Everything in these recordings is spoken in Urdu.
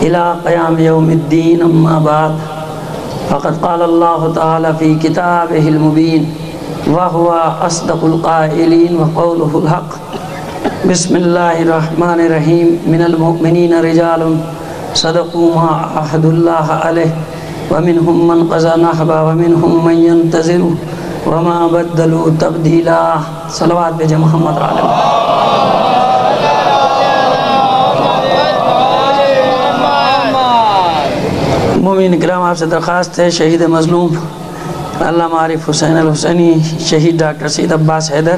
إلى قيام يوم الدين. أما بعد فقد قال الله تعالى في كتابه المبين وهو أصدق القائلين وقوله الحق. بسم الله الرحمن الرحيم. من المؤمنين رجال صدقوا ما عاهدوا الله عليه ومنهم من قضى نحبه ومنهم من ينتظر وما بدلوا تبديلا. صلوات بھیجے محمد علیہ. مومنین کرام، آپ سے درخواست ہے شہید مظلوم علامہ عارف حسین الحسینی، شہید ڈاکٹر سید عباس حیدر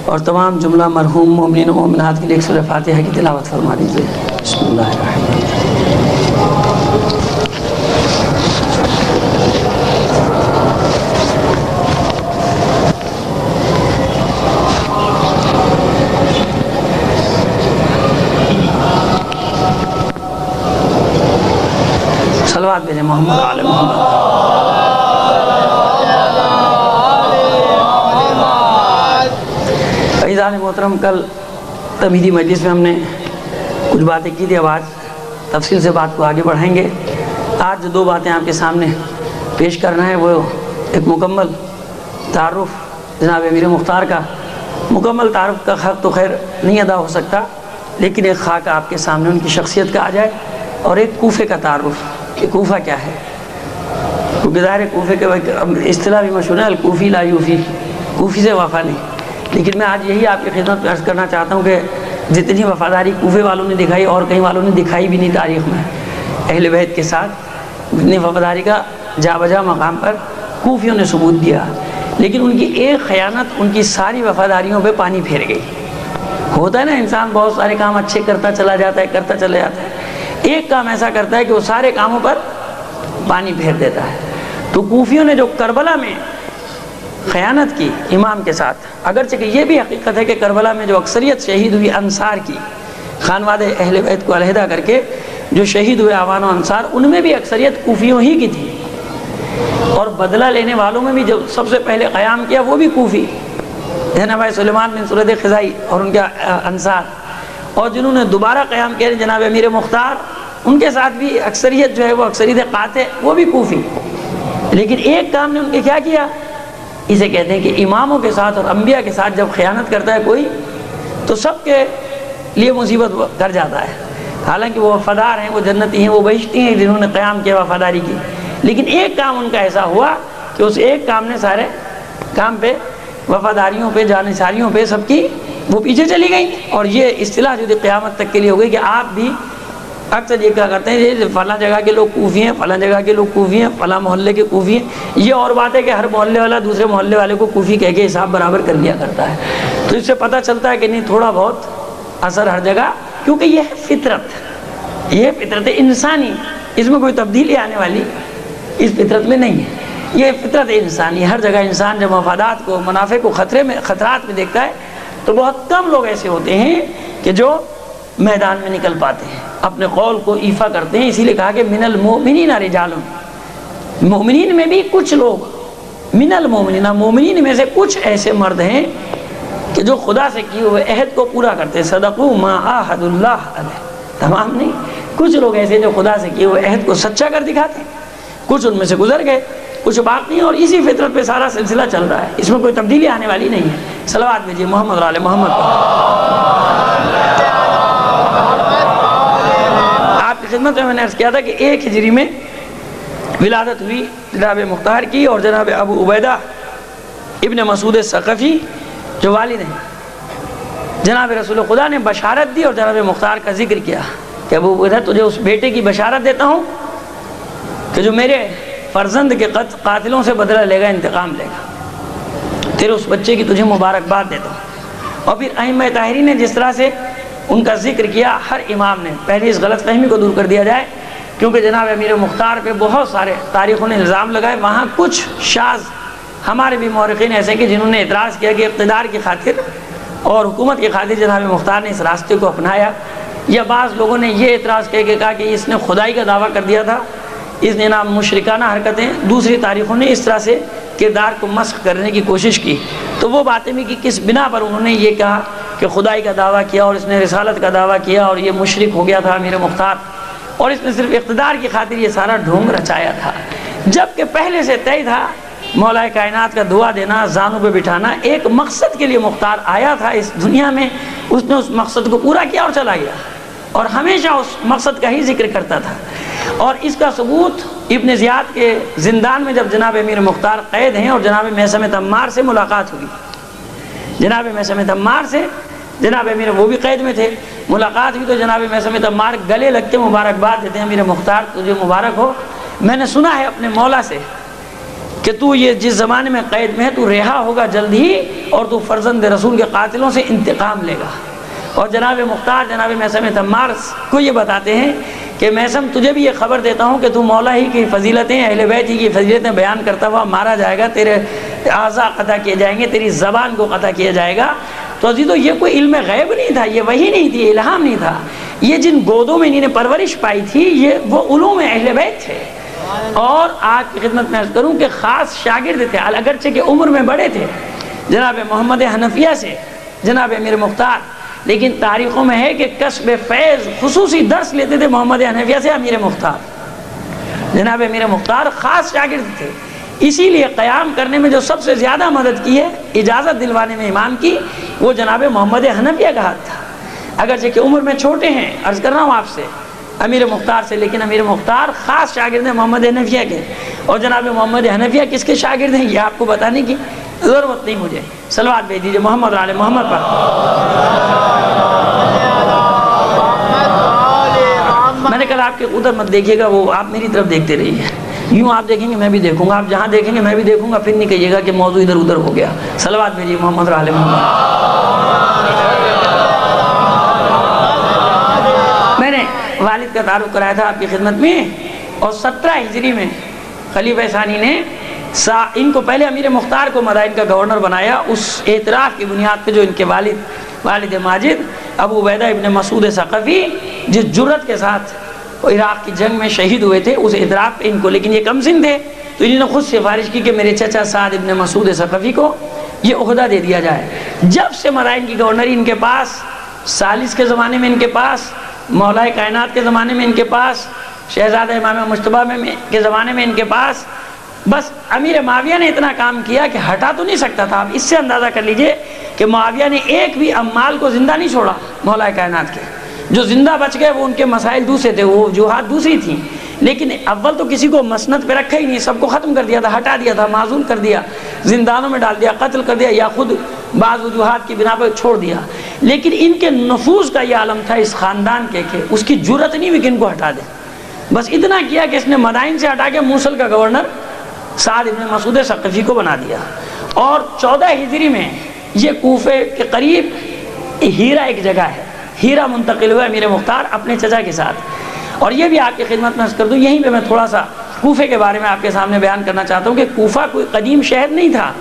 اور تمام جملہ مرحوم مومنین و مومنات کے لیے سورہ فاتحہ کی تلاوت فرما دیجیے. بسم اللہ الرحمن صلوات بھیجے محمد علی محمد. عزیزان محترم، کل تمہیدی مجلس میں ہم نے کچھ باتیں کی تھی، اب آج تفصیل سے بات کو آگے بڑھائیں گے. آج جو دو باتیں آپ کے سامنے پیش کرنا ہے وہ ایک مکمل تعارف جناب امیر مختار کا. مکمل تعارف کا حق تو خیر نہیں ادا ہو سکتا، لیکن ایک خاکہ آپ کے سامنے ان کی شخصیت کا آ جائے، اور ایک کوفے کا تعارف کہ کوفہ کیا ہے. کیونکہ ظاہر کوفے کے اصطلاح بھی مشہور ہے، الکوفی لا یوفی، کوفی سے وفا نہیں. لیکن میں آج یہی آپ کی خدمت میں عرض کرنا چاہتا ہوں کہ جتنی وفاداری کوفے والوں نے دکھائی اور کئی والوں نے دکھائی بھی نہیں تاریخ میں اہل بیت کے ساتھ، جتنی وفاداری کا جا بجا مقام پر کوفیوں نے ثبوت دیا، لیکن ان کی ایک خیانت ان کی ساری وفاداریوں پہ پانی پھیر گئی. ہوتا ہے نا، انسان بہت سارے کام اچھے کرتا چلا جاتا ہے، ایک کام ایسا کرتا ہے کہ وہ سارے کاموں پر پانی پھیر دیتا ہے. تو کوفیوں نے جو کربلا میں خیانت کی امام کے ساتھ، اگرچہ کہ یہ بھی حقیقت ہے کہ کربلا میں جو اکثریت شہید ہوئی انصار کی، خانواد اہل بیت کو علیحدہ کر کے جو شہید ہوئے عوان و انصار، ان میں بھی اکثریت کوفیوں ہی کی تھی. اور بدلہ لینے والوں میں بھی جو سب سے پہلے قیام کیا وہ بھی کوفی، جناب سلیمان بن سورد خزائی اور ان کے انصار. اور جنہوں نے دوبارہ قیام کیا جناب امیر مختار، ان کے ساتھ بھی اکثریت جو ہے وہ اکثریت قاطع، وہ بھی کوفی. لیکن ایک کام نے ان کے کیا کیا، اسے کہتے ہیں کہ اماموں کے ساتھ اور انبیاء کے ساتھ جب خیانت کرتا ہے کوئی تو سب کے لیے مصیبت کر جاتا ہے. حالانکہ وہ وفادار ہیں، وہ جنتی ہیں، وہ بہشتی ہیں جنہوں نے قیام کیا، وفاداری کی. لیکن ایک کام ان کا ایسا ہوا کہ اس ایک کام نے سارے کام پہ، وفاداریوں پہ، جانثاریوں پہ سب کی وہ پیچھے چلی گئی. اور یہ اصطلاح جو قیامت تک کے لیے ہو گئی کہ آپ بھی اکثر یہ کہا کرتے ہیں یہ فلاں جگہ کے لوگ کوفی ہیں، فلاں جگہ کے لوگ کوفی ہیں، فلاں محلے کے کوفی ہیں. یہ اور بات ہے کہ ہر محلے والا دوسرے محلے والے کو کوفی کہہ کے حساب برابر کر لیا کرتا ہے. تو اس سے پتہ چلتا ہے کہ نہیں، تھوڑا بہت اثر ہر جگہ، کیونکہ یہ ہے فطرت، یہ فطرت انسانی، اس میں کوئی تبدیلی آنے والی اس فطرت میں نہیں ہے. یہ فطرت انسانی، ہر جگہ انسان جب مفادات کو، منافع کو خطرات میں دیکھتا ہے تو بہت کم لوگ ایسے ہوتے ہیں کہ جو میدان میں نکل پاتے ہیں، اپنے قول کو ایفا کرتے ہیں. اسی لیے کہا کہ من المؤمنین رجال، مومنین میں بھی کچھ لوگ، من المؤمنین، مومنین میں سے کچھ ایسے مرد ہیں کہ جو خدا سے کیے ہوئے عہد کو پورا کرتے ہیں. صدقوا ما عاہدوا اللہ علیہ، تمام نہیں، کچھ لوگ ایسے جو خدا سے کیے ہوئے عہد کو سچا کر دکھاتے ہیں. کچھ ان میں سے گزر گئے، کچھ باقی ہیں، اور اسی فطرت پہ سارا سلسلہ چل رہا ہے. اس میں کوئی تبدیلی آنے والی نہیں ہے. صلوات بھیجیے محمد علی محمد. آپ کی خدمت میں نے عرض کیا تھا کہ 1 ہجری میں ولادت ہوئی جناب مختار کی، اور جناب ابو عبیدہ ابن مسعود ثقفی جو والد ہیں، جناب رسول خدا نے بشارت دی اور جناب مختار کا ذکر کیا کہ ابو عبیدہ تجھے اس بیٹے کی بشارت دیتا ہوں کہ جو میرے فرزند کے قاتلوں سے بدلہ لے گا، انتقام لے گا. تیرے اس بچے کی تجھے مبارکباد دیتا ہوں. اور پھر ائمہ طاہرین نے جس طرح سے ان کا ذکر کیا، ہر امام نے پہلے اس غلط فہمی کو دور کر دیا جائے، کیونکہ جناب امیر مختار پہ بہت سارے تاریخوں نے الزام لگائے. وہاں کچھ شاذ ہمارے بھی مورخین ایسے کہ جنہوں نے اعتراض کیا کہ اقتدار کی خاطر اور حکومت کی خاطر جناب مختار نے اس راستے کو اپنایا. یا بعض لوگوں نے یہ اعتراض کہا کہ اس نے خدائی کا دعویٰ کر دیا تھا، اس نے نام مشرکانہ حرکتیں. دوسری تاریخوں نے اس طرح سے کردار کو مسخ کرنے کی کوشش کی. تو وہ باتیں بھی کہ کس بنا پر انہوں نے یہ کہا کہ خدائی کا دعویٰ کیا اور اس نے رسالت کا دعویٰ کیا اور یہ مشرک ہو گیا تھا امیر مختار. اور اس نے صرف اقتدار کی خاطر یہ سارا ڈھونگ رچایا تھا، جبکہ پہلے سے طے تھا مولا کائنات کا دعا دینا، زانوں پہ بٹھانا۔ ایک مقصد کے لیے مختار آیا تھا اس دنیا میں، اس نے اس مقصد کو پورا کیا اور چلا گیا، اور ہمیشہ اس مقصد کا ہی ذکر کرتا تھا۔ اور اس کا ثبوت ابن زیاد کے زندان میں جب جناب امیر مختار قید ہیں اور جناب میثم تمار سے ملاقات ہوئی، جناب میثم تمار سے، جناب امیر وہ بھی قید میں تھے، ملاقات ہوئی تو جناب میثم تمار گلے لگ کے مبارکباد دیتے ہیں، امیر مختار تجھے مبارک ہو، میں نے سنا ہے اپنے مولا سے کہ تو یہ جس زمانے میں قید میں ہے تو رہا ہوگا جلد ہی، اور تو فرزند رسول کے قاتلوں سے انتقام لے گا۔ اور جناب مختار جناب میثم تمار کو یہ بتاتے ہیں کہ میثم تجھے بھی یہ خبر دیتا ہوں کہ تو مولا ہی کی فضیلتیں، اہل بیت ہی کی فضیلتیں بیان کرتا ہوا مارا جائے گا، تیرے اعضاء قطع کیے جائیں گے، تیری زبان کو قطع کیا جائے گا۔ تو عزیزو یہ کوئی علم غیب نہیں تھا، یہ وحی نہیں تھی، الہام نہیں تھا، یہ جن گودوں میں انہیں پرورش پائی تھی یہ وہ علوم اہل بیت تھے۔ اور آپ کی خدمت میں عرض کروں کہ خاص شاگرد تھے، اگرچہ کہ عمر میں بڑے تھے جناب محمد حنفیہ سے جناب امیر مختار، لیکن تاریخوں میں ہے کہ کسب فیض خصوصی درس لیتے تھے محمد حنفیہ سے امیر مختار۔ جناب امیر مختار خاص شاگرد تھے، اسی لیے قیام کرنے میں جو سب سے زیادہ مدد کی ہے، اجازت دلوانے میں امام کی، وہ جناب محمد حنفیہ کا ہاتھ تھا۔ اگرچہ کہ عمر میں چھوٹے ہیں، عرض کر رہا ہوں آپ سے امیر مختار سے، لیکن امیر مختار خاص شاگرد ہیں محمد حنفیہ کے۔ اور جناب محمد حنفیہ کس کے شاگرد ہیں یہ آپ کو بتانے کی ضرورت نہیں مجھے، صلوات بھیج دیجیے محمد علی محمد پر۔ میں نے کہا آپ کے ادھر مت دیکھیے گا، وہ آپ میری طرف دیکھتے رہیے، یوں آپ دیکھیں گے میں بھی دیکھوں گا، آپ جہاں دیکھیں گے میں بھی دیکھوں گا، پھر نہیں کہیے گا کہ موضوع ادھر ادھر ہو گیا۔ صلوات بھیجیے محمد علی محمد۔ میں نے والد کا تعارف کرایا تھا آپ کی خدمت میں، اور 17 ہجری میں خلیفہ ثانی نے ان کو پہلے امیر مختار کو مدائن کا گورنر بنایا، اس اعتراف کی بنیاد پہ جو ان کے والد ماجد ابو عبیدہ ابن مسعود ثقفی جس جرت کے ساتھ عراق کی جنگ میں شہید ہوئے تھے، اس اعتراف پہ ان کو، لیکن یہ کم سن تھے تو انہوں نے خود سفارش کی کہ میرے چچا سعد ابن مسعود ثقفی کو یہ عہدہ دے دیا جائے۔ جب سے مدائن کی گورنری ان کے پاس، سالس کے زمانے میں ان کے پاس، مولا کائنات کے زمانے میں ان کے پاس، شہزادہ امام مجتبیٰ کے زمانے میں ان کے پاس، بس امیر معاویہ نے اتنا کام کیا کہ ہٹا تو نہیں سکتا تھا۔ آپ اس سے اندازہ کر لیجئے کہ معاویہ نے ایک بھی عمال کو زندہ نہیں چھوڑا مولا کائنات کے، جو زندہ بچ گئے وہ ان کے مسائل دوسرے تھے، وہ وجوہات دوسری تھیں، لیکن اول تو کسی کو مسند پہ رکھا ہی نہیں، سب کو ختم کر دیا تھا، ہٹا دیا تھا، معزول کر دیا، زندانوں میں ڈال دیا، قتل کر دیا، یا خود بعض وجوہات کی بنا پر چھوڑ دیا۔ لیکن ان کے نفوذ کا یہ عالم تھا اس خاندان کے کہ اس کی جرت نہیں ہوئی کہ ان کو ہٹا دے۔ بس اتنا کیا کہ اس نے مدائن سے ہٹا کے موصل کا گورنر سعد ابن مسعود ثقفی کو بنا دیا۔ اور 14 ہجری میں یہ کوفے کے قریب ہیرا ایک جگہ ہے، ہیرا منتقل ہوا امیر مختار اپنے چچا کے ساتھ۔ اور یہ بھی آپ کی خدمت میں عرض کر دوں، یہیں پہ میں تھوڑا سا کوفے کے بارے میں آپ کے سامنے بیان کرنا چاہتا ہوں کہ کوفہ کوئی قدیم شہر نہیں تھا،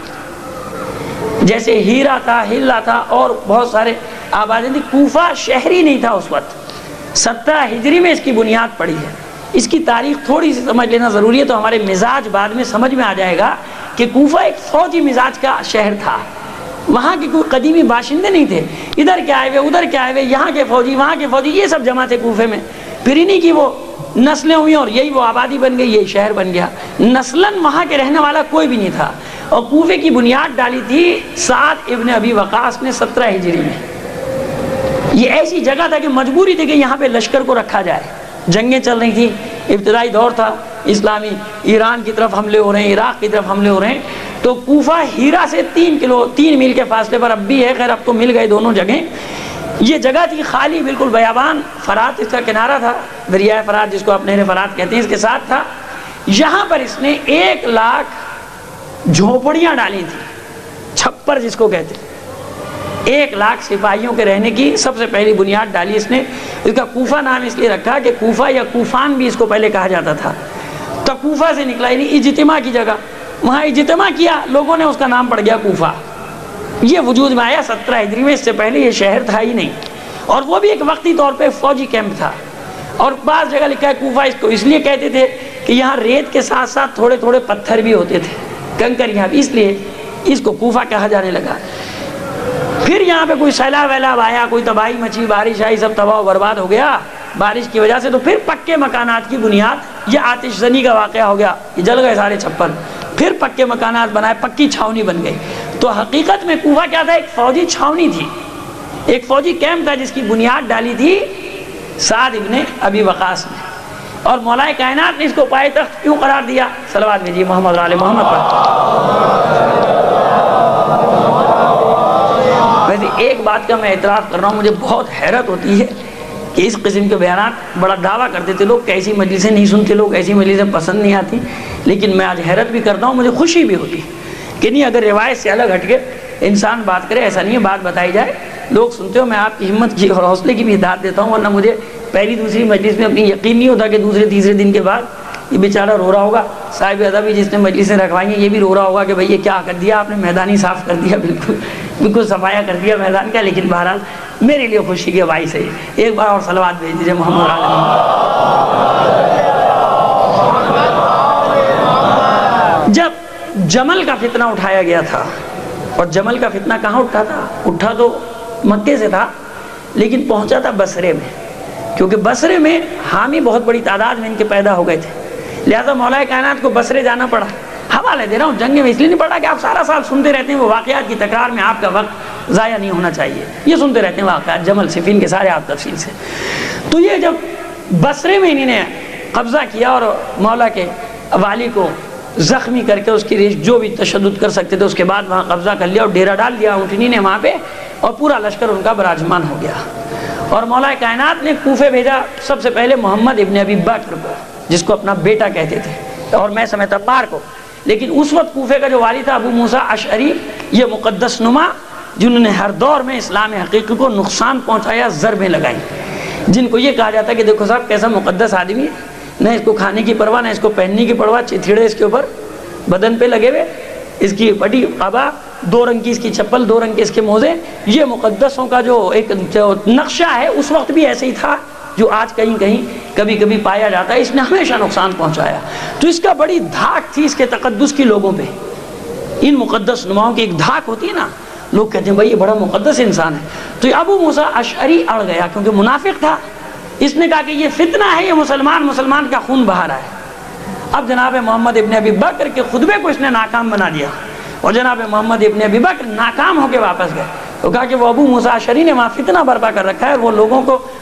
جیسے ہیرا تھا، ہلا تھا اور بہت سارے آبادی تھی، کوفہ شہری نہیں تھا اس وقت۔ 17 ہجری میں اس کی بنیاد پڑی ہے۔ اس کی تاریخ تھوڑی سی سمجھ لینا ضروری ہے تو ہمارے مزاج بعد میں سمجھ میں آ جائے گا کہ کوفہ ایک فوجی مزاج کا شہر تھا، وہاں کے کوئی قدیمی باشندے نہیں تھے، ادھر کے آئے ہوئے ادھر کے آئے ہوئے، یہاں کے فوجی وہاں کے فوجی، یہ سب جمع تھے کوفے میں، پھر انہیں کی وہ نسلیں ہوئی اور یہی وہ آبادی بن گئی، یہی شہر بن گیا۔ نسلاً وہاں کے رہنے والا کوئی بھی نہیں تھا، اور کوفے کی بنیاد ڈالی تھی سعد ابن ابی وقاص نے 17 ہجری میں۔ یہ ایسی جگہ تھا کہ مجبوری تھی کہ یہاں پہ لشکر کو رکھا جائے، جنگیں چل رہی تھیں، ابتدائی دور تھا اسلامی، ایران کی طرف حملے ہو رہے ہیں، عراق کی طرف حملے ہو رہے ہیں، تو کوفہ ہیرا سے 3 میل کے فاصلے پر اب بھی ہے، خیر اب تو مل گئے دونوں جگہیں۔ یہ جگہ تھی خالی، بالکل بیابان، فرات اس کا کنارہ تھا، دریائے فرات جس کو آپ نہر فرات کہتے ہیں، اس کے ساتھ تھا۔ یہاں پر اس نے 1 لاکھ جھونپڑیاں ڈالی تھیں، چھپر جس کو کہتے ہیں، 1 لاکھ سپاہیوں کے رہنے کی سب سے پہلی بنیاد ڈالی اس نے۔ اس کا کوفہ نام اس لیے رکھا کہ کوفہ یا کوفان بھی اس کو پہلے کہا جاتا تھا، تو کوفہ سے نکلا، یعنی اجتماع کی جگہ، وہاں اجتماع کیا لوگوں نے، اس کا نام پڑ گیا کوفہ۔ یہ وجود میں آیا 17 ہجری میں، اس سے پہلے یہ شہر تھا ہی نہیں، اور وہ بھی ایک وقتی طور پہ فوجی کیمپ تھا۔ اور بعض جگہ لکھا ہے کوفہ اس کو اس لیے کہتے تھے کہ یہاں ریت کے ساتھ ساتھ تھوڑے تھوڑے پتھر بھی ہوتے تھے، کنکر، یہاں اس لیے اس کو کوفہ کہا جانے لگا۔ پھر یہاں پہ کوئی سیلاب ویلاب آیا، کوئی تباہی مچی، بارش آئی، سب تباہ و برباد ہو گیا، بارش کی وجہ سے، تو پھر پکے مکانات کی بنیاد، یہ آتش زنی کا واقعہ ہو گیا، یہ جل گئے سارے چھپر، پھر پکے مکانات بنائے، پکی چھاونی بن گئی۔ تو حقیقت میں کوفہ کیا تھا؟ ایک فوجی چھاونی تھی، ایک فوجی کیمپ تھا جس کی بنیاد ڈالی تھی سعد ابن ابی وقاص نے، اور مولا کائنات نے اس کو پائے تخت کیوں قرار دیا؟ صلوات بھیجیے محمد اور آل محمد پر۔ ویسے ایک بات کا میں اعتراف کر رہا ہوں، مجھے بہت حیرت ہوتی ہے کہ اس قسم کے بیانات بڑا دعویٰ کرتے تھے لوگ کہ ایسی مجلسیں نہیں سنتے لوگ، ایسی مجلسیں پسند نہیں آتی، لیکن میں آج حیرت بھی کرتا ہوں، مجھے خوشی بھی ہوتی کہ نہیں، اگر روایت سے الگ ہٹ کے انسان بات کرے، ایسا نہیں ہے، بات بتائی جائے، لوگ سنتے ہو، میں آپ کی ہمت کی اور حوصلے کی بھی ہدایت دیتا ہوں، ورنہ مجھے پہلی دوسری مجلس میں اپنی یقین نہیں ہوتا کہ دوسرے تیسرے دن کے بعد یہ بیچارہ رو رہا ہوگا، صاحب ادب بھی جس نے مجلسیں رکھوائی ہیں یہ بھی رو رہا ہوگا کہ بھئی یہ کیا کر دیا آپ نے، میدان ہی صاف کر دیا، بالکل صفایا کر دیا میدان کا۔ لیکن بہرحال میرے لیے خوشی کے باعث ہے۔ ایک بار اور صلوات بھیج دیجیے محمد علیہ۔ جب جمل کا فتنہ اٹھایا گیا تھا، اور جمل کا فتنہ کہاں اٹھا تھا؟ اٹھا تو مکے سے تھا، لیکن پہنچا تھا بصرے میں، کیونکہ بصرے میں حامی بہت بڑی تعداد میں ان کے پیدا ہو گئے تھے، لہذا مولا کائنات کو بصرے جانا پڑا۔ حوالے دے رہا ہوں، جنگ میں اس لیے نہیں پڑا کہ آپ سارا سال سنتے رہتے ہیں، وہ واقعات کی تکرار میں آپ کا وقت ضائع نہیں ہونا چاہیے، یہ سنتے رہتے ہیں واقعات جمل صفین کے سارے آپ تفصیل سے۔ تو یہ جب بصرے میں انہوں نے قبضہ کیا اور مولا کے والی کو زخمی کر کے اس کی ریش جو بھی تشدد کر سکتے تھے اس کے بعد وہاں قبضہ کر لیا اور ڈیرا ڈال دیا اونٹنی نے وہاں پہ، اور پورا لشکر ان کا براجمان ہو گیا۔ اور مولا کائنات نے کوفے بھیجا سب سے پہلے محمد ابن ابی بکر کو، جس کو اپنا بیٹا کہتے تھے، اور میں سمجھتا عمار کو، لیکن اس وقت کوفے کا جو والی تھا ابو موسیٰ اشعری، یہ مقدس نما جنہوں نے ہر دور میں اسلام حقیقی کو نقصان پہنچایا، ضربیں لگائیں، جن کو یہ کہا جاتا ہے کہ دیکھو صاحب کیسا مقدس آدمی ہے، نہ اس کو کھانے کی پرواہ، نہ اس کو پہننے کی پرواہ، چتھیڑے اس کے اوپر بدن پہ لگے ہوئے، اس کی پٹی قبا، دو رنگ کی اس کی چپل، دو رنگ کے اس کے موزے، یہ مقدسوں کا جو ایک نقشہ ہے اس وقت بھی ایسے ہی تھا جو آج کہیں کہیں کبھی کبھی پایا جاتا ہے، اس نے ہمیشہ نقصان پہنچایا۔ تو اس کا بڑی دھاک تھی اس کے تقدس کی لوگوں پہ، ان مقدس نماؤں کی ایک دھاک ہوتی ہے نا، لوگ کہتے ہیں بھائی یہ بڑا مقدس انسان ہے۔ تو یہ ابو موسیٰ اشعری اڑ گیا کیونکہ منافق تھا، اس نے کہا کہ یہ فتنہ ہے، یہ مسلمان کا خون بہا رہا ہے۔ اب جناب محمد ابن ابی بکر کے خطبے کو اس نے ناکام بنا دیا، اور جناب محمد ابن ابی بکر ناکام ہو کے واپس گئے، تو کہا کہ وہ ابو موسیٰ اشعری نے وہاں فتنہ برپا کر رکھا ہے، اور وہ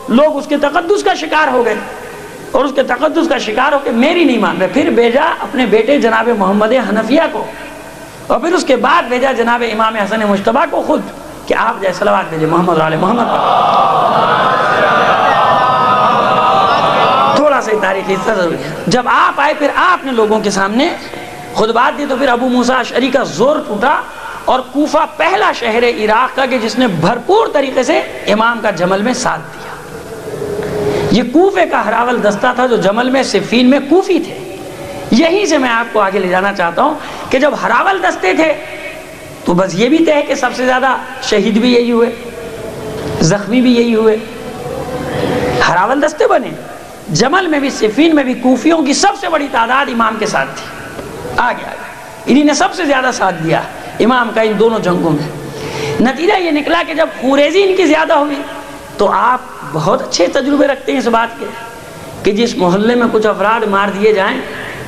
لوگ اس کے تقدس کا شکار ہو گئے، اور اس کے تقدس کا شکار ہو کے میری نہیں مان رہے۔ پھر بھیجا اپنے بیٹے جناب محمد حنفیہ کو، اور پھر اس کے بعد بھیجا جناب امام حسن مجتبیٰ کو خود کہ آپ جائے صلوات بھیجے محمد علیہ محمد پر۔ تھوڑا سا تاریخی حصہ ضروری ہے۔ جب آپ آئے پھر آپ نے لوگوں کے سامنے خطبات دی، تو پھر ابو موسیٰ اشعری کا زور ٹوٹا، اور کوفہ پہلا شہر عراق کا کہ جس نے بھرپور طریقے سے امام کا جمل میں ساتھ دیا۔ یہ کوفے کا ہراول دستہ تھا جو جمل میں صفین میں کوفی تھے۔ یہیں سے میں آپ کو آگے لے جانا چاہتا ہوں کہ جب ہراول دستے تھے تو بس یہ بھی طے ہے کہ سب سے زیادہ شہید بھی یہی ہوئے، زخمی بھی یہی ہوئے، ہراول دستے بنے۔ جمل میں بھی صفین میں بھی کوفیوں کی سب سے بڑی تعداد امام کے ساتھ تھی، آگے انہی نے سب سے زیادہ ساتھ دیا امام کا ان دونوں جنگوں میں۔ نتیجہ یہ نکلا کہ جب خوریزی ان کی زیادہ ہوئی تو آپ بہت اچھے تجربے رکھتے ہیں اس بات کے کہ جس محلے میں کچھ افراد مار دیے جائیں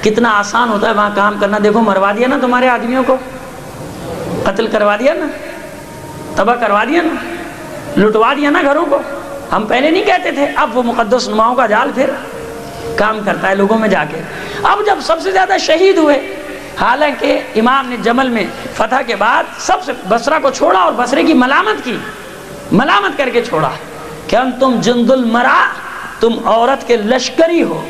کتنا آسان ہوتا ہے وہاں کام کرنا۔ دیکھو مروا دیا نا تمہارے آدمیوں کو، قتل کروا دیا نا، تباہ کروا دیا نا، لٹوا دیا نا گھروں کو۔ ہم پہلے نہیں کہتے تھے، اب وہ مقدس نماؤں کا جال پھر کام کرتا ہے لوگوں میں جا کے۔ اب جب سب سے زیادہ شہید ہوئے، حالانکہ امام نے جمل میں فتح کے بعد سب سے بصرہ کو چھوڑا اور بصرے کی ملامت کر کے چھوڑا کہ تم جند المرا، تم عورت کے لشکری ہو۔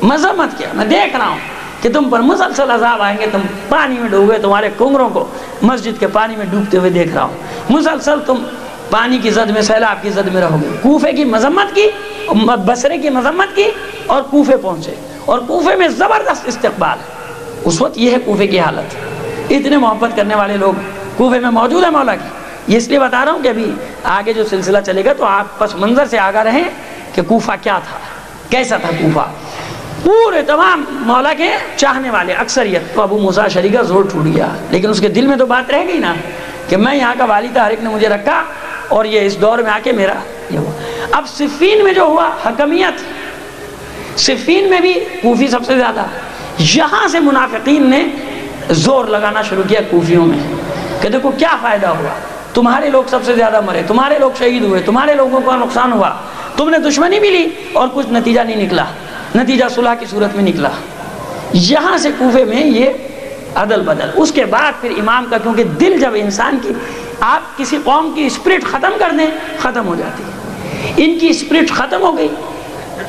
مذمت کیا، میں دیکھ رہا ہوں کہ تم پر مسلسل عذاب آئیں گے، تم پانی میں ڈوبے، تمہارے کنگروں کو مسجد کے پانی میں ڈوبتے ہوئے دیکھ رہا ہوں، مسلسل تم پانی کی زد میں، سیلاب کی زد میں رہو گے۔ کوفے کی مذمت کی، بصرے کی مذمت کی، اور کوفے پہنچے، اور کوفے میں زبردست استقبال۔ اس وقت یہ ہے کوفے کی حالت، اتنے محبت کرنے والے لوگ کوفے میں موجود ہیں مولا کی۔ یہ اس لیے بتا رہا ہوں کہ ابھی آگے جو سلسلہ چلے گا تو آپ پس منظر سے آگاہ رہیں کہ کوفہ کیا تھا، کیسا تھا کوفہ۔ پورے تمام مولا کے چاہنے والے اکثریت، تو ابو موسیٰ اشعری کا زور ٹوٹ گیا، لیکن اس کے دل میں تو بات رہ گئی نا کہ میں یہاں کا والی تھا، ہر ایک نے مجھے رکھا، اور یہ اس دور میں آ کے میرا یہ ہوا۔ اب صفین میں جو ہوا حکمیت، صفین میں بھی کوفی سب سے زیادہ، یہاں سے منافقین نے زور لگانا شروع کیا کوفیوں میں کہ دیکھو کیا فائدہ ہوا، تمہارے لوگ سب سے زیادہ مرے، تمہارے لوگ شہید ہوئے، تمہارے لوگوں کا نقصان ہوا، تم نے دشمنی بھی لی اور کچھ نتیجہ نہیں نکلا، نتیجہ صلح کی صورت میں نکلا۔ یہاں سے کوفے میں یہ عدل بدل۔ اس کے بعد پھر امام کا، کیونکہ دل جب انسان کی، آپ کسی قوم کی اسپرٹ ختم کر دیں ختم ہو جاتی ہے، ان کی اسپرٹ ختم ہو گئی،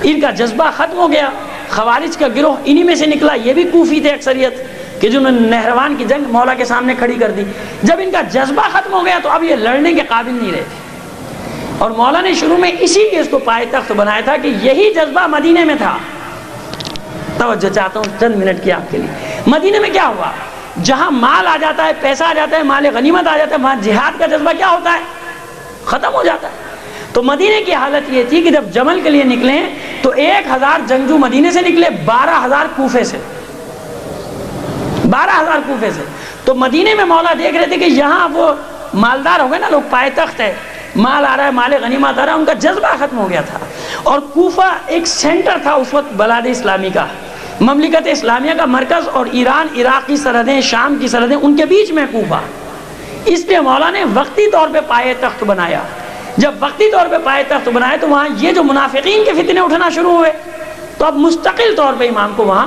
ان کا جذبہ ختم ہو گیا۔ خوارج کا گروہ انہی میں سے نکلا، یہ بھی کوفی تھے اکثریت، کہ جنہوں نے نہروان کی جنگ مولا کے سامنے کھڑی کر دی۔ جب ان کا جذبہ ختم ہو گیا تو اب یہ لڑنے کے قابل نہیں رہے تھے، اور مولا نے شروع میں اسی لیے اس کو پائے تخت بنایا تھا کہ یہی جذبہ مدینے میں تھا۔ توجہ چاہتا ہوں چند منٹ کی آپ کے لیے۔ مدینے میں کیا ہوا؟ جہاں مال آ جاتا ہے، پیسہ آ جاتا ہے، مال غنیمت آ جاتا ہے، وہاں جہاد کا جذبہ کیا ہوتا ہے؟ ختم ہو جاتا ہے۔ تو مدینے کی حالت یہ تھی کہ جب جمل کے لیے نکلے تو 1000 جنگجو مدینے سے نکلے، 12000 کوفے سے، 12000 کوفے سے۔ تو مدینے میں مولا دیکھ رہے تھے کہ یہاں وہ مالدار ہو گئے نا لوگ، پائے تخت ہے، مال آ رہا ہے، مال غنیمت آ رہا ہے، ان کا جذبہ ختم ہو گیا تھا۔ اور کوفہ ایک سینٹر تھا اس وقت بلاد اسلامی کا، مملکت اسلامیہ کا مرکز، اور ایران عراق کی سرحدیں، شام کی سرحدیں، ان کے بیچ میں کوفہ۔ اس لیے مولا نے وقتی طور پہ پائے تخت بنایا۔ جب وقتی طور پہ پائے تخت بنایا تو وہاں یہ جو منافقین کے فتنے اٹھنا شروع ہوئے تو اب مستقل طور پہ امام کو وہاں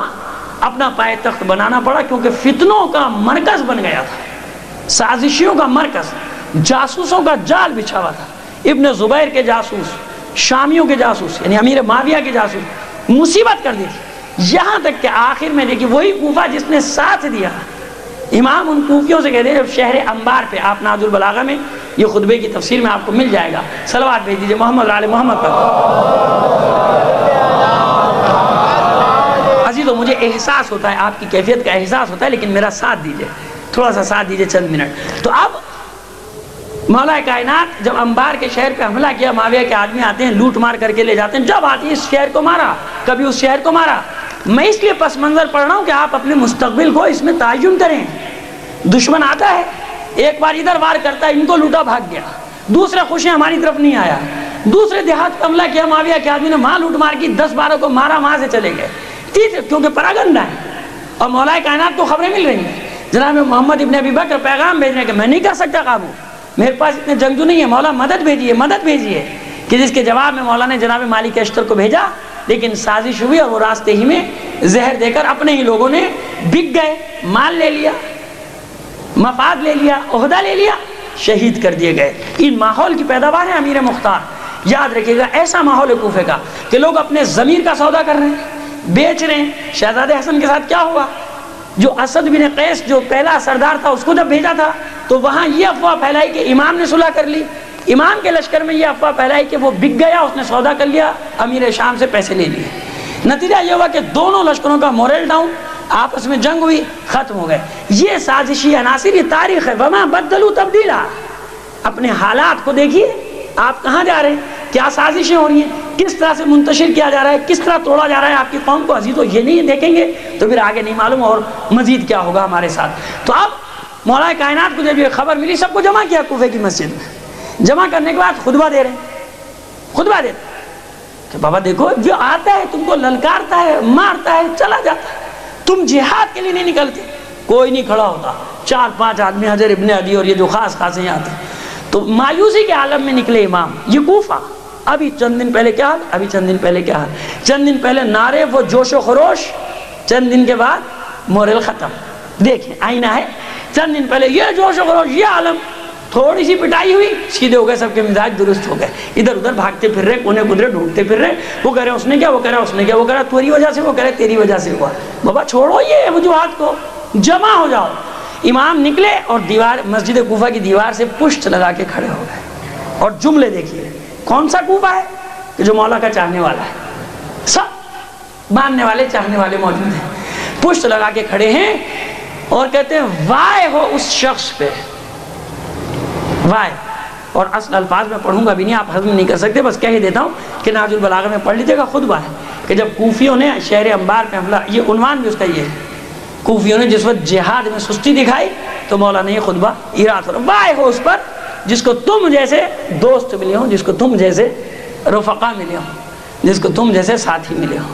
اپنا پائے تخت بنانا پڑا، کیونکہ فتنوں کا مرکز بن گیا تھا، سازشیوں کا مرکز، جاسوسوں کا جال بچھا ہوا تھا۔ ابن زبیر کے جاسوس، شامیوں کے جاسوس، یعنی امیر معاویہ کے جاسوس، مصیبت کر دی تھی، یہاں تک کہ آخر میں دیکھیے وہی کوفہ جس نے ساتھ دیا، امام ان کوفیوں سے کہتے ہیں، جب شہر انبار پہ، آپ نہج البلاغہ میں یہ خطبے کی تفسیر میں آپ کو مل جائے گا، صلوات بھیج دیجیے محمد علی محمد پر۔ عزیزو مجھے احساس ہوتا ہے، آپ کی کیفیت کا احساس ہوتا ہے، لیکن میرا ساتھ دیجیے، تھوڑا سا ساتھ دیجیے چند منٹ۔ تو اب مولا کائنات جب انبار کے شہر پہ حملہ کیا، معاویہ کے آدمی آتے ہیں، لوٹ مار کر کے لے جاتے ہیں، جب آتی ہے اس شہر کو مارا، کبھی اس شہر کو مارا۔ میں اس لیے پس منظر پڑھ رہا ہوں کہ آپ اپنے مستقبل کو اس میں تعین کریں۔ دشمن آتا ہے، ایک بار ادھر وار کرتا ہے، ان کو لوٹا بھاگ گیا، دوسرا خوشی ہماری طرف نہیں آیا، دوسرے دیہات پر حملہ کیا، معاویہ کے آدمی نے وہاں لوٹ مار کی، 10-12 کو مارا، وہاں سے چلے گئے، کیونکہ پراگنڈا ہے۔ اور مولا کائنات کو خبریں مل رہی ہیں، جناب محمد ابن ابی بکر پیغام بھیج رہے ہیں کہ میں نہیں کر سکتا قابو، میرے پاس اتنے جنگجو نہیں ہے، مولا مدد بھیجیے، مدد بھیجیے، کہ جس کے جواب میں مولا نے جناب مالک اشتر کو بھیجا، لیکن سازش ہوئی اور وہ راستے ہی میں زہر دے کر اپنے ہی لوگوں نے بک گئے، مال لے لیا، مفاد لے لیا، عہدہ لے لیا، شہید کر دیے گئے۔ ان ماحول کی پیداوار ہے امیر مختار، یاد رکھیے گا، ایسا ماحول ہے کوفے کا کہ لوگ اپنے ضمیر کا سودا کر رہے ہیں، بیچ رہے ہیں۔ شہزادہ حسن کے ساتھ کیا ہوا؟ جو اسد بن قیس جو پہلا سردار تھا، اس کو جب بھیجا تھا تو وہاں یہ افواہ پھیلائی کہ امام نے صلح کر لی، امام کے لشکر میں یہ افواہ پھیلائی کہ وہ بک گیا، اس نے سودا کر لیا، امیر شام سے پیسے لے لیے۔ نتیجہ یہ ہوا کہ دونوں لشکروں کا مورل ڈاؤن، آپس میں جنگ ہوئی، ختم ہو گئے۔ یہ سازشی عناصر، یہ تاریخ ہے۔ وما بدلوا تبدیلا۔ اپنے حالات کو دیکھیے، آپ کہاں جا رہے ہیں، کیا سازشیں ہو رہی ہیں، کس طرح سے منتشر کیا جا رہا ہے، کس طرح توڑا جا رہا ہے آپ کی قوم کو۔ عزیزو یہ نہیں دیکھیں گے تو پھر آگے نہیں معلوم اور مزید کیا ہوگا ہمارے ساتھ۔ تو اب مولا کائنات کو جب یہ خبر ملی، سب کو جمع کیا کوفے کی مسجد میں، جمع کرنے کے بعد خطبہ دے رہے ہیں، خطبہ دیتے کہ بابا دیکھو، جو آتا ہے تم کو للکارتا ہے، مارتا ہے، چلا جاتا ہے، تم جہاد کے لیے نہیں نکلتے۔ کوئی نہیں کھڑا ہوتا، 4-5 آدمی، حجر ابن عدی اور یہ جو خاص خاص ہیں آتے ہیں۔ تو مایوسی کے عالم میں نکلے امام، یہ کوفہ۔ ابھی چند دن پہلے کیا حال، ابھی چند دن پہلے کیا حال، چند دن پہلے نعرے، وہ جوش و خروش، چند دن کے بعد مورل ختم۔ دیکھیں آئینہ ہے، چند دن پہلے یہ جوش و خروش، یہ عالم، تھوڑی سی پٹائی ہوئی، سیدھے ہو گئے، سب کے مزاج درست ہو گئے، ادھر ادھر بھاگتے پھر رہے، کونے قدرے ڈھونڈتے پھر رہے، وہ کہہ رہے اس نے کیا، وہ کہہ رہا اس نے کیا، وہ کہہ رہا تیری وجہ سے، وہ کہہ رہے تیری وجہ سے ہوا۔ بابا چھوڑو یہ وجوہات کو، جمع ہو جاؤ۔ امام نکلے اور دیوار، مسجد کوفہ کی دیوار سے پشت لگا کے کھڑے ہو گئے، اور جملے دیکھیے، کون سا کوفہ ہے کہ جو مولا کا چاہنے والا ہے، سب ماننے والے چاہنے والے موجود ہیں، پشت لگا کے کھڑے ہیں اور کہتے ہیں وائے ہو اس شخص پہ، وائے۔ اور اصل الفاظ میں پڑھوں گا بھی نہیں، آپ ہضم نہیں کر سکتے، بس کہہ ہی دیتا ہوں کہ نہج البلاغہ میں پڑھ لیجیے گا، خطبہ ہے کہ جب کوفیوں نے شہر انبار پہ حملہ، یہ عنوان بھی اس کا یہ ہے، کوفیوں نے جس وقت جہاد میں سستی دکھائی تو مولا نے یہ خطبہ ایراد فرمایا، وائے ہو اس پر جس کو تم جیسے دوست ملے ہوں، جس کو تم جیسے رفقا ملے ہوں، جس کو تم جیسے ساتھی ملے ہوں.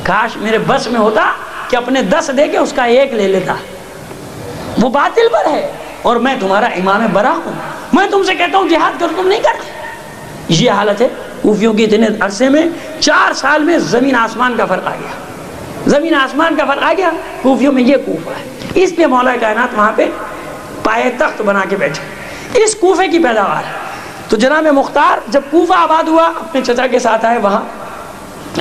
کاش میرے بس میں ہوتا کہ اپنے 10 دے کے اس کا 1 لے لیتا. وہ باطل پر ہے اور میں تمہارا امام برا ہوں. میں تم سے کہتا ہوں جہاد کرو، تم نہیں کرتے. یہ حالت ہے کوفیوں کی. اتنے عرصے میں 4 سال میں زمین آسمان کا فرق آ گیا. زمین آسمان کا فرق آ گیا. کوفیوں میں یہ کوفہ ہے. اس لیے مولا کائنات وہاں پہ پائے تخت بنا کے بیٹھے. اس کوفے کی پیداوار ہے. تو جناب مختار جب کوفہ آباد ہوا اپنے چچا کے ساتھ آئے، وہاں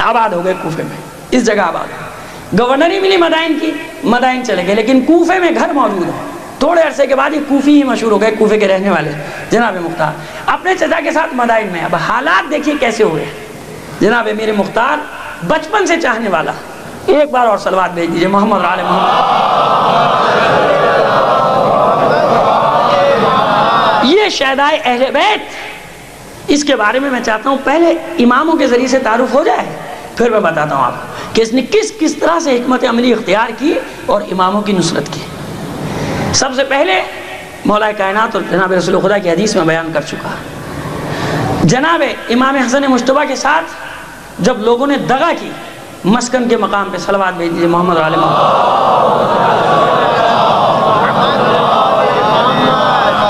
آباد ہو گئے. کوفے میں اس جگہ آباد ہو. گورنری ملی مدائن کی، مدائن چلے گئے، لیکن کوفے میں گھر موجود ہے. تھوڑے عرصے کے بعد یہ کوفی ہی مشہور ہو گئے. کوفے کے رہنے والے جناب مختار اپنے چچا کے ساتھ مدائن میں. اب حالات دیکھیے کیسے ہوئے. جناب امیر مختار بچپن سے چاہنے والا. ایک بار اور صلوات بھیج دیجیے محمد آل محمد. یہ شہدائے اہل بیت، اس کے بارے میں میں چاہتا ہوں پہلے اماموں کے ذریعے سے تعارف ہو جائے، پھر میں بتاتا ہوں آپ کو کہ اس نے کس طرح سے حکمت عملی اختیار کی اور اماموں کی نصرت کی. سب سے پہلے مولا کائنات اور جناب رسول خدا کی حدیث میں بیان کر چکا. جناب امام حسن مجتبیٰ کے ساتھ جب لوگوں نے دغا کی مسکن کے مقام پہ، صلوات بھیج دیجیے محمد آل محمد.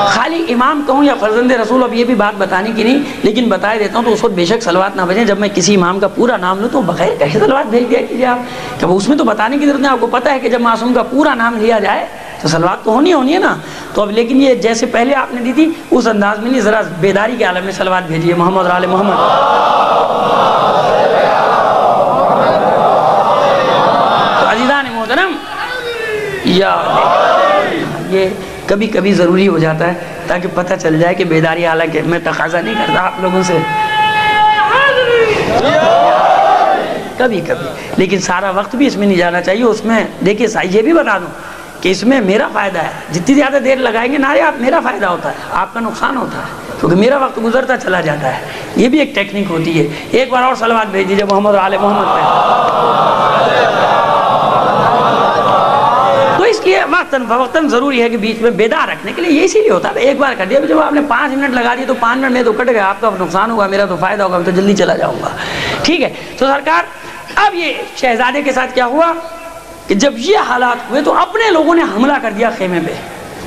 خالی امام کہوں یا فرزند رسول، اب یہ بھی بات بتانے کی نہیں، لیکن بتائے دیتا ہوں تو اس وقت بے شک صلوات نہ بھیجیں. جب میں کسی امام کا پورا نام لوں تو بغیر کہے صلوات بھیج دیا کیجیے آپ، کہ اس میں تو بتانے کی ضرورت نہیں. آپ کو پتہ ہے کہ جب معصوم کا پورا نام لیا جائے تو صلوات تو ہونی ہے نا. تو اب لیکن یہ جیسے پہلے آپ نے دی تھی اس انداز میں نہیں، ذرا بیداری کے عالم میں صلوات بھیجیے محمد آل محمد. تو عزیزان محترم، یہ کبھی کبھی ضروری ہو جاتا ہے تاکہ پتہ چل جائے کہ بیداری، حالانکہ میں تقاضا نہیں کرتا آپ لوگوں سے کبھی کبھی، لیکن سارا وقت بھی اس میں نہیں جانا چاہیے. اس میں دیکھیے یہ بھی بتا دوں کہ اس میں میرا فائدہ ہے. جتنی زیادہ دیر لگائیں گے نعرے آپ، میرا فائدہ ہوتا ہے، آپ کا نقصان ہوتا ہے، کیونکہ میرا وقت گزرتا چلا جاتا ہے. یہ بھی ایک ٹیکنیک ہوتی ہے. ایک بار اور صلوات بھیج دیجیے محمد آل محمد پہ. تو اس لیے وقتاً فوقتاً ضروری ہے کہ بیچ میں بیدار رکھنے کے لیے. یہ اسی لیے ہوتا ہے ایک بار کر دیا، جب آپ نے 5 منٹ لگا دیے تو 5 منٹ میں تو کٹ گیا، آپ کا نقصان ہوگا، میرا تو فائدہ ہوگا، میں تو جلدی چلا جاؤں گا. ٹھیک ہے. تو سرکار اب یہ شہزادے کے ساتھ کیا ہوا کہ جب یہ حالات ہوئے تو اپنے لوگوں نے حملہ کر دیا خیمے پہ.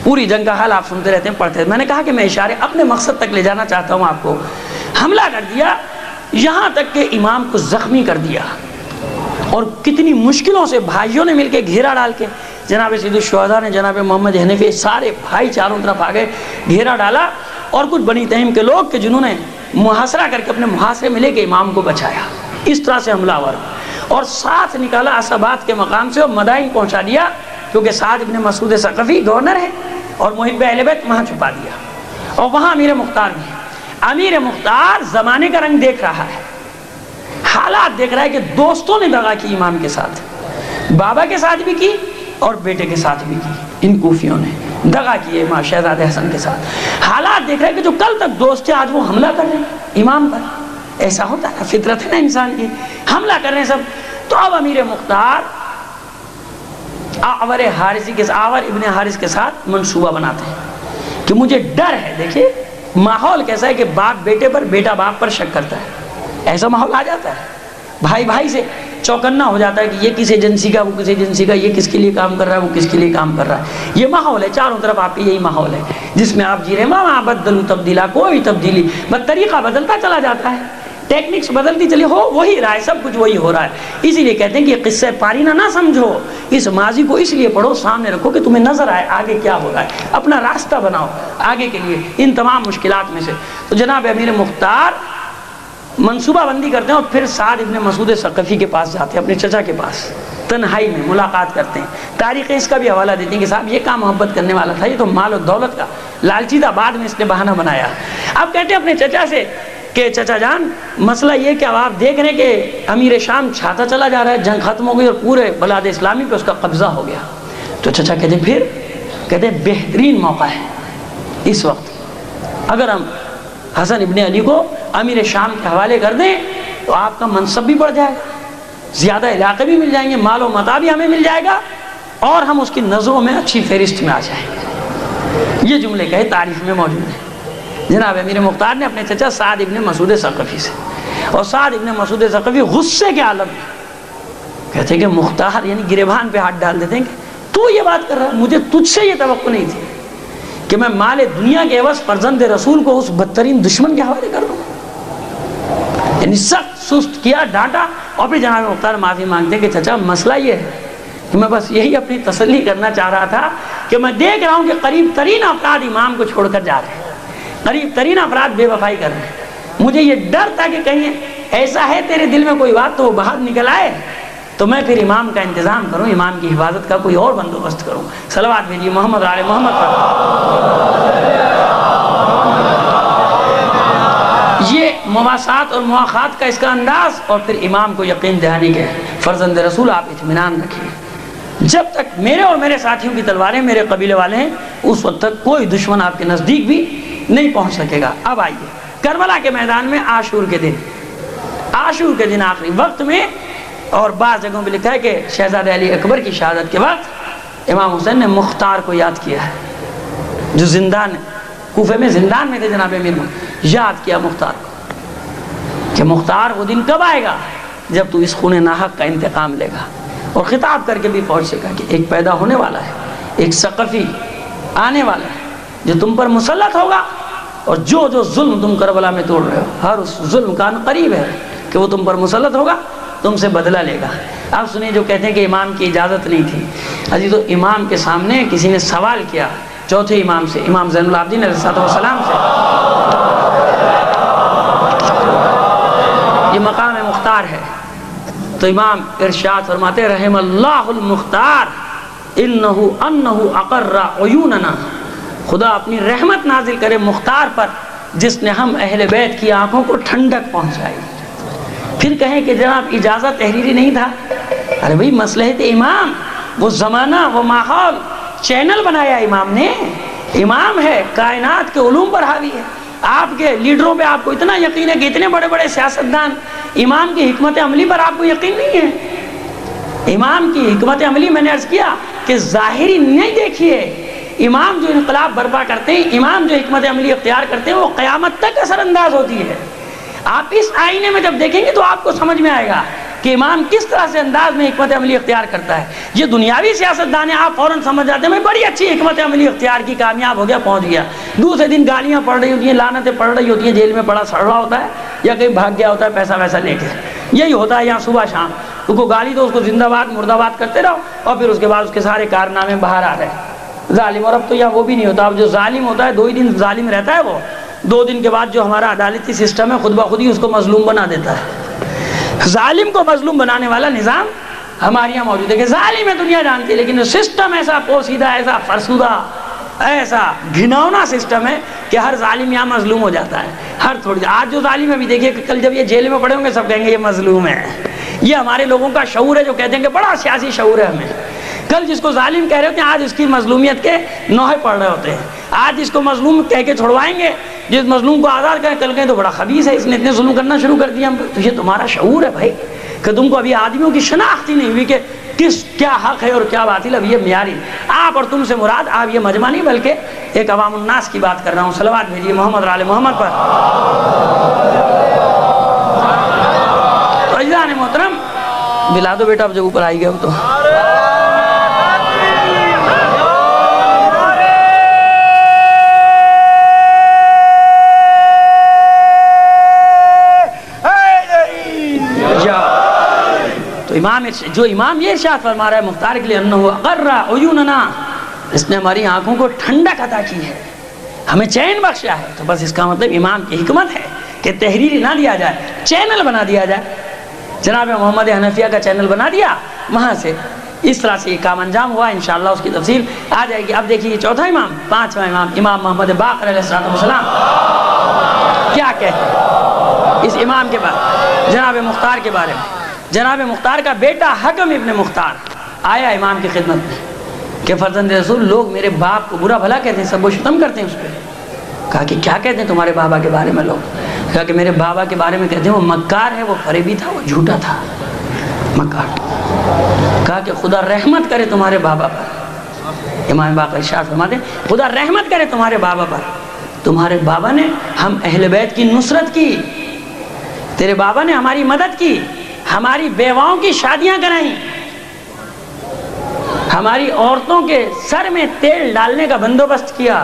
پوری جنگ کا حال آپ سنتے رہتے ہیں، پڑھتے ہیں. میں نے کہا کہ میں اشارے اپنے مقصد تک لے جانا چاہتا ہوں آپ کو. حملہ کر دیا یہاں تک کہ امام کو زخمی کر دیا، اور کتنی مشکلوں سے بھائیوں نے مل کے گھیرا ڈال کے، جناب سید الشہداء نے، جناب محمد حنفی، سارے بھائی چاروں طرف آ گئے، گھیرا ڈالا. اور کچھ بنی تہیم کے لوگ کہ جنہوں نے محاصرہ کر کے اپنے محاصرے میں لے کے امام کو بچایا. اس طرح سے حملہ آور اور ساتھ نکالا اسبات کے مقام سے اور مدائن پہنچا دیا، کیونکہ سعد ابن مسعود ثقفی گورنر ہے اور محب اہل بیت وہاں چھپا دیا. اور وہاں امیر مختار بھی. امیر مختار زمانے کا رنگ دیکھ رہا ہے، حالات دیکھ رہا ہے کہ دوستوں نے دغا کی امام کے ساتھ، بابا کے ساتھ بھی کی اور بیٹے کے ساتھ بھی کی. ان کوفیوں نے دغا کی ہے شہزادہ حسن کے ساتھ. حالات دیکھ رہے ہیں کہ جو کل تک دوست تھے آج وہ حملہ کر رہے ہیں امام پر. ایسا ہوتا ہے، فطرت ہے نا انسان کی. حملہ کر رہے ہیں سب. تو اب امیر مختار آور ابن حارث کے ساتھ منصوبہ بناتے ہیں کہ مجھے ڈر ہے. دیکھیے ماحول کیسا ہے کہ باپ بیٹے پر، بیٹا باپ پر شک کرتا ہے. ایسا ماحول آ جاتا ہے، بھائی بھائی سے چوکنا ہو جاتا ہے کہ یہ کس ایجنسی کا، وہ کس ایجنسی کا، یہ کس کے لیے کام کر رہا ہے، وہ کس کے لیے کام کر رہا ہے. یہ ماحول ہے چاروں طرف آپ کے، یہی ماحول ہے جس میں آپ جی رہے ہیں. وہاں بدلو تبدیلا، کوئی تبدیلی، بس طریقہ بدلتا چلا جاتا ہے، ٹیکنکس بدلتی چلی، ہو وہی رہا ہے، سب کچھ وہی ہو رہا ہے. اسی لیے کہتے ہیں کہ یہ قصہ پارینہ نہ سمجھو، اس ماضی کو اس لیے پڑھو، سامنے رکھو کہ تمہیں نظر آئے آگے کیا ہو رہا ہے، اپنا راستہ بناؤ آگے کے لیے ان تمام مشکلات میں سے. تو جناب امیر مختار منصوبہ بندی کرتے ہیں اور پھر سعد ابن مسعود ثقفی کے پاس جاتے ہیں، اپنے چچا کے پاس، تنہائی میں ملاقات کرتے ہیں. تاریخیں اس کا بھی حوالہ دیتی ہیں کہ صاحب یہ کام محبت کرنے والا تھا، یہ تو مال و دولت کا لالچی تھا، بعد میں اس نے بہانہ بنایا. اب کہتے ہیں اپنے چچا سے کہ چچا جان مسئلہ یہ کہ اب آپ دیکھ رہے ہیں کہ امیر شام چھاتا چلا جا رہا ہے، جنگ ختم ہو گئی اور پورے بلاد اسلامی پہ اس کا قبضہ ہو گیا. تو چچا کہتے ہیں پھر، کہتے ہیں بہترین موقع ہے اس وقت، اگر ہم حسن ابن علی کو امیر شام کے حوالے کر دیں تو آپ کا منصب بھی بڑھ جائے گا، زیادہ علاقے بھی مل جائیں گے، مال و متاع بھی ہمیں مل جائے گا، اور ہم اس کی نظروں میں اچھی فہرست میں آ جائیں گے. یہ جملے کہے تاریخ میں موجود ہیں. جناب امیر مختار نے اپنے چچا سعد ابن مسعود ثقفی سے اور سعد ابن مسعود ثقفی غصے کے عالم میں کہتے ہیں کہ مختار یعنی گریبان پہ ہاتھ ڈال دیتے ہیں کہ تو یہ بات کر رہا ہے، مجھے تجھ سے یہ توقع نہیں تھی کہ میں مال دنیا کے عوض فرزند رسول کو اس بدترین دشمن کے حوالے کر دوں. یعنی سخت سست کیا، ڈانٹا. اور پھر جناب مختار معافی مانگتے ہیں کہ چچا مسئلہ یہ ہے کہ میں بس یہی اپنی تسلی کرنا چاہ رہا تھا کہ میں دیکھ رہا ہوں کہ قریب ترین افراد امام کو چھوڑ کر جا رہے ہیں، قریب ترین افراد بے وفائی کر رہے ہیں. مجھے یہ ڈر تھا کہ کہیں ایسا ہے تیرے دل میں کوئی بات تو وہ باہر نکل آئے تو میں پھر امام کا انتظام کروں، امام کی حفاظت کا کوئی اور بندوبست کروں. صلوات بھیجیے محمد علی محمد پر. یہ مواسات اور مواخات کا اس کا انداز. اور پھر امام کو یقین دہانی کے فرزند رسول آپ اطمینان رکھیے، جب تک میرے اور میرے ساتھیوں کی تلواریں میرے قبیلے والے ہیں اس وقت تک کوئی دشمن آپ کے نزدیک بھی نہیں پہنچ سکے گا. اب آئیے کربلا کے میدان میں عاشور کے دن آخری وقت میں، اور بعض جگہوں پہ لکھا ہے کہ شہزادہ علی اکبر کی شہادت کے وقت امام حسین نے مختار کو یاد کیا ہے، جو زندان کوفے میں زندان میں تھے. جناب امیر یاد کیا مختار کو کہ مختار وہ دن کب آئے گا جب تو اس خون ناحق کا انتقام لے گا. اور خطاب کر کے بھی پہنچ سکا کہ ایک پیدا ہونے والا ہے، ایک ثقفی آنے والا ہے جو تم پر مسلط ہوگا، اور جو جو ظلم تم کربلا میں توڑ رہے ہو ہر اس ظلم کا قریب ہے کہ وہ تم پر مسلط ہوگا، تم سے بدلہ لے گا. اب سنیے جو کہتے ہیں کہ امام کی اجازت نہیں تھی. عزیز تو امام کے سامنے کسی نے سوال کیا چوتھے امام سے، امام زین العابدین علیہ السلام سے. یہ مقام مختار ہے تو امام ارشاد فرماتے رحم اللہ المختار انہ اقر عیوننا. خدا اپنی رحمت نازل کرے مختار پر جس نے ہم اہل بیت کی آنکھوں کو ٹھنڈک پہنچائی. پھر کہیں کہ جناب اجازت تحریری نہیں تھا. ارے بھائی مصلحت امام، وہ زمانہ، وہ ماحول، چینل بنایا امام نے. امام ہے، کائنات کے علوم پر حاوی ہے. آپ کے لیڈروں پہ آپ کو اتنا یقین ہے کہ اتنے بڑے بڑے سیاستدان، امام کی حکمت عملی پر آپ کو یقین نہیں ہے. امام کی حکمت عملی میں نے عرض کیا کہ ظاہری نہیں دیکھیے. امام جو انقلاب برپا کرتے ہیں، امام جو حکمت عملی اختیار کرتے ہیں وہ قیامت تک اثر انداز ہوتی ہے. آپ اس آئینے میں جب دیکھیں گے تو آپ کو سمجھ میں آئے گا کہ امام کس طرح سے انداز میں حکمت عملی اختیار کرتا ہے. یہ دنیاوی سیاستدان ہیں، آپ فوراً سمجھ جاتے ہیں میں بڑی اچھی حکمت عملی اختیار کی، کامیاب ہو گیا، پہنچ گیا. دوسرے دن گالیاں پڑ رہی ہوتی ہیں، لعنتیں پڑ رہی ہوتی ہیں، جیل میں پڑا سڑ رہا ہوتا ہے یا کہیں بھاگ گیا ہوتا ہے پیسہ ویسا لے کے. یہی ہوتا ہے یہاں صبح شام. اس کو گالی دو، اس کو زندہ باد مردہ باد کرتے رہو، اور پھر اس کے بعد اس کے سارے کارنامے باہر آ رہے ہیں. ظالم. اور اب تو یہاں وہ بھی نہیں ہوتا. اب جو ظالم ہوتا ہے 2 ہی دن ظالم رہتا ہے، وہ 2 دن کے بعد جو ہمارا عدالتی سسٹم ہے خود بخود ہی اس کو مظلوم بنا دیتا ہے. ظالم کو مظلوم بنانے والا نظام ہمارے یہاں موجود ہے کہ ظالم ہے دنیا جانتی ہے، لیکن سسٹم ایسا پوشیدہ، ایسا فرسودہ، ایسا گھناؤنا سسٹم ہے کہ ہر ظالم یہاں مظلوم ہو جاتا ہے. ہر تھوڑی آج جو ظالم ہے، بھی دیکھیے کہ کل جب یہ جیل میں پڑے ہوں گے سب کہیں گے یہ مظلوم ہے. یہ ہمارے لوگوں کا شعور ہے جو کہتے ہیں کہ بڑا سیاسی شعور ہے ہمیں. کل جس کو ظالم کہہ رہے ہوتے ہیں آج اس کی مظلومیت کے نوحے پڑھ رہے ہوتے ہیں. آج جس کو مظلوم کہہ کے چھڑوائیں گے، جس مظلوم کو آزاد کریں، کل کہیں تو بڑا خبیث ہے، اس نے اتنے ظلم کرنا شروع کر دیا. تو یہ تمہارا شعور ہے بھائی کہ تم کو ابھی آدمیوں کی شناخت ہی نہیں ہوئی کہ کس کیا حق ہے اور کیا باطل. اب یہ معیاری آپ اور تم سے مراد آپ یہ مجمع نہیں بلکہ ایک عوام الناس کی بات کر رہا ہوں. صلوات بھیجیے محمد علی محمد پر. تو عزیزان محترم بلا دو بیٹا، اب جب اوپر آئی گئے ہو تو جو امام یہ ارشاد فرما رہا ہے مختار کے لیے انہ اقر عیوننا، اس نے ہماری آنکھوں کو ٹھنڈک عطا کی ہے، ہمیں چین بخشا ہے. تو بس اس کا مطلب امام کی حکمت ہے کہ تحریری نہ دیا جائے، چینل بنا دیا جائے. جناب محمد حنفیہ کا چینل بنا دیا، وہاں سے اس طرح سے یہ کام انجام ہوا. انشاءاللہ اس کی تفصیل آ جائے گی. اب دیکھیے چوتھا امام، 5واں امام، امام محمد باقر علیہ السلام کیا کہتے ہیں اس امام کے بارے، جناب مختار کے بارے میں. جناب مختار کا بیٹا حکم ابن مختار آیا امام کی خدمت میں کہ فرزند رسول لوگ میرے باپ کو برا بھلا کہتے ہیں، سب و شتم کرتے ہیں اس پہ. کہا کہ کیا کہتے ہیں تمہارے بابا کے بارے میں لوگ؟ کہا کہ میرے بابا کے بارے میں کہتے ہیں وہ مکار ہے، وہ فریبی تھا، وہ جھوٹا تھا، مکار. کہا کہ خدا رحمت کرے تمہارے بابا پر. امام باقر ارشاد فرماتے ہیں خدا رحمت کرے تمہارے بابا پر، تمہارے بابا نے ہم اہل بیت کی نصرت کی، تیرے بابا نے ہماری مدد کی، ہماری بیواؤں کی شادیاں کرائیں، ہماری عورتوں کے سر میں تیل ڈالنے کا بندوبست کیا۔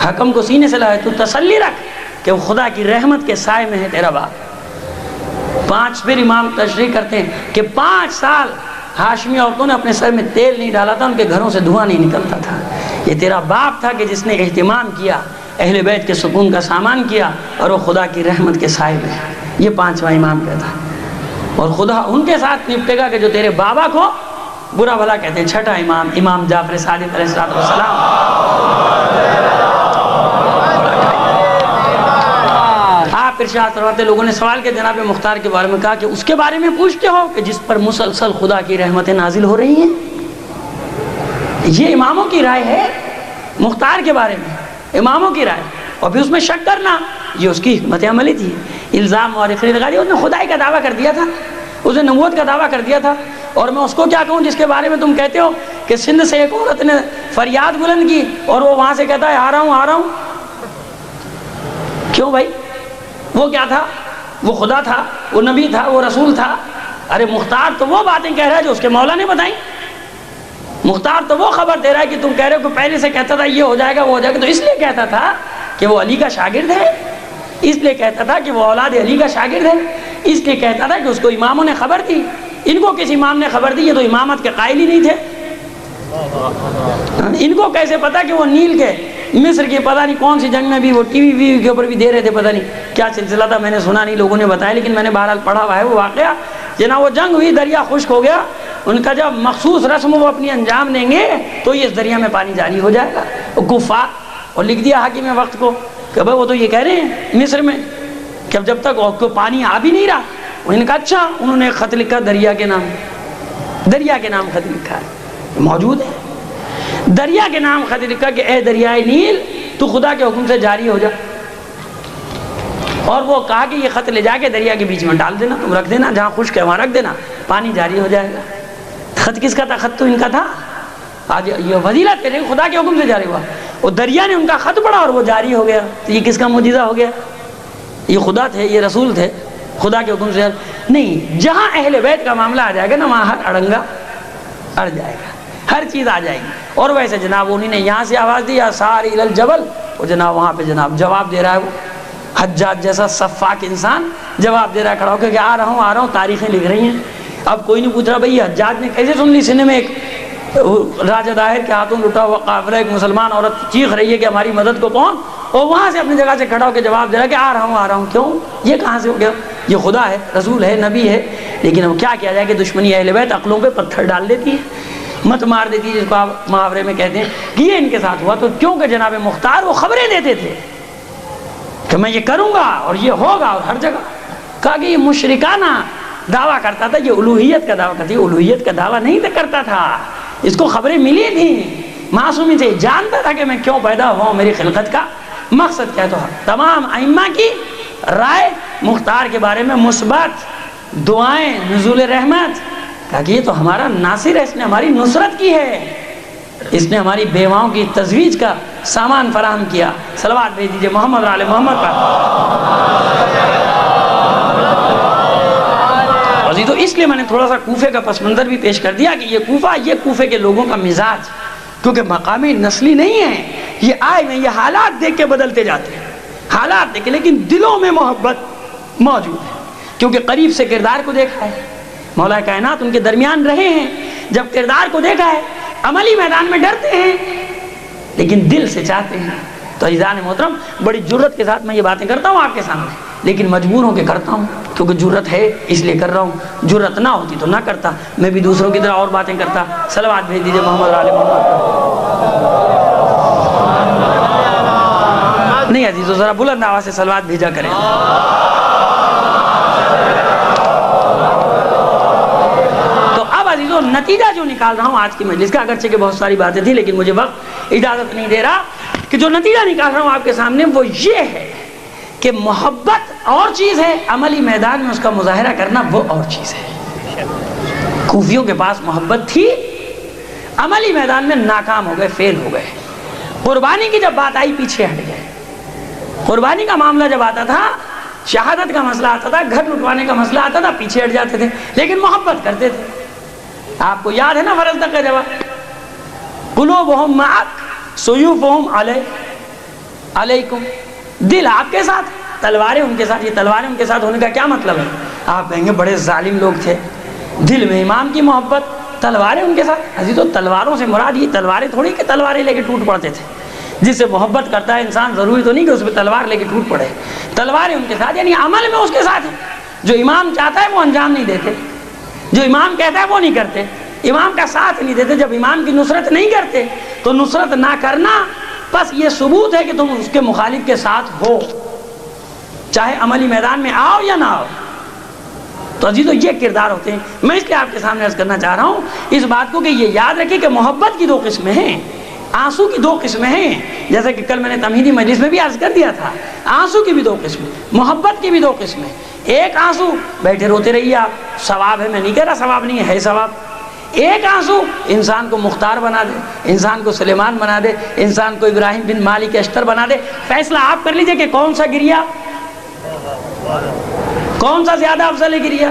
حکم کو سینے سے لگائے، تو تسلی رکھ کہ وہ خدا کی رحمت کے سائے میں ہے تیرا باپ۔ 5 پھر امام تشریح کرتے ہیں کہ 5 سال ہاشمی عورتوں نے اپنے سر میں تیل نہیں ڈالا تھا، ان کے گھروں سے دھواں نہیں نکلتا تھا۔ یہ تیرا باپ تھا کہ جس نے اہتمام کیا، اہل بیت کے سکون کا سامان کیا، اور وہ خدا کی رحمت کے سائے میں ہے۔ یہ 5واں امام کہتا ہے، اور خدا ان کے ساتھ نپٹے گا کہ جو تیرے بابا کو برا بھلا کہتے ہیں۔ 6واں امام، امام جعفر صادق علیہ السلام۔ آپ ارشاد فرماتے، لوگوں نے سوال کیا جناب مختار کے بارے میں، کہا کہ اس کے بارے میں پوچھتے ہو کہ جس پر مسلسل خدا کی رحمتیں نازل ہو رہی ہیں؟ یہ اماموں کی رائے ہے مختار کے بارے میں، اماموں کی رائے، اور پھر اس میں شک کرنا یہ اس کی حکمت عملی تھی۔ الزام مورخین لگائی، اس نے خدائی کا دعویٰ کر دیا تھا، اس نے نبوت کا دعویٰ کر دیا تھا، اور میں اس کو کیا کہوں جس کے بارے میں تم کہتے ہو کہ سندھ سے ایک عورت نے فریاد بلند کی اور وہ وہاں سے کہتا ہے آ رہا ہوں آ رہا ہوں۔ کیوں بھائی؟ وہ کیا تھا؟ وہ خدا تھا، وہ نبی تھا، وہ رسول تھا۔ ارے مختار تو وہ باتیں کہہ رہا ہے جو اس کے مولا نے بتائیں، مختار تو وہ خبر دے رہا ہے کہ تم کہہ رہے ہو کہ پہلے سے کہتا تھا یہ ہو جائے گا وہ ہو جائے گا، تو اس لیے کہتا تھا کہ وہ علی کا شاگرد ہے، اس لیے کہتا تھا کہ وہ اولاد علی کا شاگرد ہے، اس لیے کہتا تھا کہ اس کو اماموں نے خبر دی۔ ان کو کس امام نے خبر دی؟ یہ تو امامت کے قائل ہی نہیں تھے۔ ان کو کیسے پتا کہ وہ نیل کے مصر کی پتہ نہیں کون سی جنگ میں بھی وہ ٹی وی کے اوپر بھی دے رہے تھے، پتہ نہیں کیا سلسلہ تھا، میں نے سنا نہیں، لوگوں نے بتایا، لیکن میں نے بہرحال پڑھا ہوا ہے وہ واقعہ۔ جناب وہ جنگ ہوئی، دریا خشک ہو گیا، ان کا جب مخصوص رسم وہ اپنی انجام دیں گے تو یہ اس دریا میں پانی جاری ہو جائے گا۔ وہ کفار، اور لکھ دیا حاکم وقت کو کہ بھائی وہ تو یہ کہہ رہے ہیں مصر میں کہ اب جب تک پانی آ بھی نہیں رہا۔ انہوں نے کہا اچھا، انہوں نے خط لکھا دریا کے نام، دریا کے نام خط لکھا ہے، موجود ہے دریا کے نام خط لکھا کہ اے دریائے نیل تو خدا کے حکم سے جاری ہو جا، اور وہ کہا کہ یہ خط لے جا کے دریا کے بیچ میں ڈال دینا، تم رکھ دینا، جہاں خشک ہے وہاں رکھ دینا، پانی جاری ہو جائے گا۔ خط کس کا تھا؟ خط تو ان کا تھا۔ آج یہ فضیلت ہے، خدا کے حکم سے جاری ہوا، وہ دریا نے ان کا خط پڑھا اور وہ جاری ہو گیا۔ تو یہ کس کا معجزہ ہو گیا؟ یہ خدا تھے، یہ رسول تھے، خدا کے حکم سے نہیں۔ جہاں اہل بیت کا معاملہ آ جائے گا نا، وہاں ہر اڑنگا اڑ جائے گا، ہر چیز آ جائے گی۔ اور ویسے جناب انہوں نے یہاں سے آواز دی یا ساری الجبل، وہ جناب وہاں پہ جناب جواب دے رہا ہے، وہ حجاج جیسا صفاک انسان جواب دے رہا ہے کھڑا ہو کے کہ آ رہا ہوں، تاریخیں لکھ رہی ہیں۔ اب کوئی نہیں پوچھ رہا بھائی حجاج نے کیسے سن لی؟ سندھ میں ایک راجہ داہر کے ہاتھوں لٹا ہوا قافلہ، ایک مسلمان عورت چیخ رہی ہے کہ ہماری مدد کو کون، اور وہاں سے اپنی جگہ سے کھڑا ہو کے جواب دے رہا ہے کہ آ رہا ہوں۔ کیوں؟ یہ کہاں سے ہو گیا؟ یہ خدا ہے، رسول ہے، نبی ہے، لیکن اب کیا کیا جائے کہ دشمنی اہل بیت عقلوں پہ پتھر ڈال دیتی ہے، مت مار دیتی ہے، جس کو آپ محاورے میں کہتے ہیں کہ یہ ان کے ساتھ ہوا۔ تو کیونکہ جناب مختار وہ خبریں دیتے تھے کہ میں یہ کروں گا اور یہ ہوگا، اور ہر جگہ کہا کہ یہ مشرکانہ دعویٰ کرتا تھا، یہ الوہیت کا دعویٰ کرتا تھا، یہ الوہیت کا دعویٰ نہیں کرتا تھا، اس کو خبریں ملی تھیں، معصومی سے جانتا تھا کہ میں کیوں پیدا ہوا ہوں، میری خلقت کا مقصد کیا ہے۔ تو تمام ائمہ کی رائے مختار کے بارے میں مثبت، دعائیں، نزول رحمت، کہا کہ یہ تو ہمارا ناصر ہے، اس نے ہماری نصرت کی ہے، اس نے ہماری بیواؤں کی تزویج کا سامان فراہم کیا۔ صلوات بھیج دیجئے محمد اور آل محمد پر۔ تو اس لیے میں نے تھوڑا سا کوفے کا پس منظر بھی پیش کر دیا کہ یہ کوفہ، یہ کوفے کے لوگوں کا مزاج، کیونکہ مقامی نسلی نہیں ہے، یہ آئے میں یہ حالات دیکھ کے بدلتے جاتے ہیں، حالات دیکھ کے، لیکن دلوں میں محبت موجود ہے، کیونکہ قریب سے کردار کو دیکھا ہے، مولا کائنات ان کے درمیان رہے ہیں، جب کردار کو دیکھا ہے، عملی میدان میں ڈرتے ہیں لیکن دل سے چاہتے ہیں۔ تو عزیزان محترم، بڑی جرت کے ساتھ میں یہ باتیں کرتا ہوں آپ کے سامنے، لیکن مجبور ہو کے کرتا ہوں، کیونکہ جرت ہے اس لیے کر رہا ہوں، جرت نہ ہوتی تو نہ کرتا، میں بھی دوسروں کی طرح اور باتیں کرتا۔ صلوات بھیج دیجئے محمد اور آل محمد۔ نہیں عزیزو، ذرا بلند آواز سے صلوات بھیجا کریں۔ تو اب عزیزو نتیجہ جو نکال رہا ہوں آج کی مجلس کا، اگرچہ کہ بہت ساری باتیں تھیں لیکن مجھے وقت اجازت نہیں دے رہا، کہ جو نتیجہ نکال رہا ہوں آپ کے سامنے وہ یہ ہے کہ محبت اور چیز ہے، عملی میدان میں اس کا مظاہرہ کرنا وہ اور چیز ہے۔ کوفیوں کے پاس محبت تھی، عملی میدان میں ناکام ہو گئے، فیل ہو گئے۔ قربانی کی جب بات آئی پیچھے ہٹ گئے، قربانی کا معاملہ جب آتا تھا شہادت کا مسئلہ آتا تھا، گھر لٹوانے کا مسئلہ آتا تھا، پیچھے ہٹ جاتے تھے، لیکن محبت کرتے تھے۔ آپ کو یاد ہے نا فرض تک کا جواب، قلوبہم معک سیوفہم علیکم، دل آپ کے ساتھ، تلواریں ان کے ساتھ۔ یہ تلواریں ان کے ساتھ ہونے کا کیا مطلب ہے؟ آپ کہیں گے بڑے ظالم لوگ تھے، دل میں امام کی محبت، تلواریں ان کے ساتھ۔ عزیزو تلواروں سے مراد یہ تلواریں تھوڑی کہ تلواریں لے کے ٹوٹ پڑتے تھے۔ جس سے محبت کرتا ہے انسان ضروری تو نہیں کہ اس پہ تلوار لے کے ٹوٹ پڑے، تلواریں ان کے ساتھ یعنی عمل میں اس کے ساتھ ہے۔ جو امام چاہتا ہے وہ انجام نہیں دیتے، جو امام کہتا ہے وہ نہیں کرتے، امام کا ساتھ نہیں دیتے۔ جب امام کی نصرت نہیں کرتے تو نصرت نہ کرنا بس یہ ثبوت ہے کہ تم اس کے مخالف کے ساتھ ہو، چاہے عملی میدان میں آؤ یا نہ آؤ۔ تو عزیزو یہ کردار ہوتے ہیں۔ میں اس لیے آپ کے سامنے عرض کرنا چاہ رہا ہوں اس بات کو کہ یہ یاد رکھیں کہ محبت کی دو قسمیں ہیں، آنسو کی دو قسمیں ہیں، جیسا کہ کل میں نے تمہیدی مجلس میں بھی عرض کر دیا تھا۔ آنسو کی بھی دو قسمیں، محبت کی بھی دو قسمیں۔ ایک آنسو بیٹھے روتے رہیے آپ، ثواب ہے، میں نہیں کہہ رہا ثواب نہیں ہے ثواب۔ ایک آنسو انسان کو مختار بنا دے، انسان کو سلیمان بنا دے، انسان کو ابراہیم بن مالک اشتر بنا دے۔ فیصلہ آپ کر لیجئے کہ کون سا گریا، کون سا زیادہ افضل ہے گریا،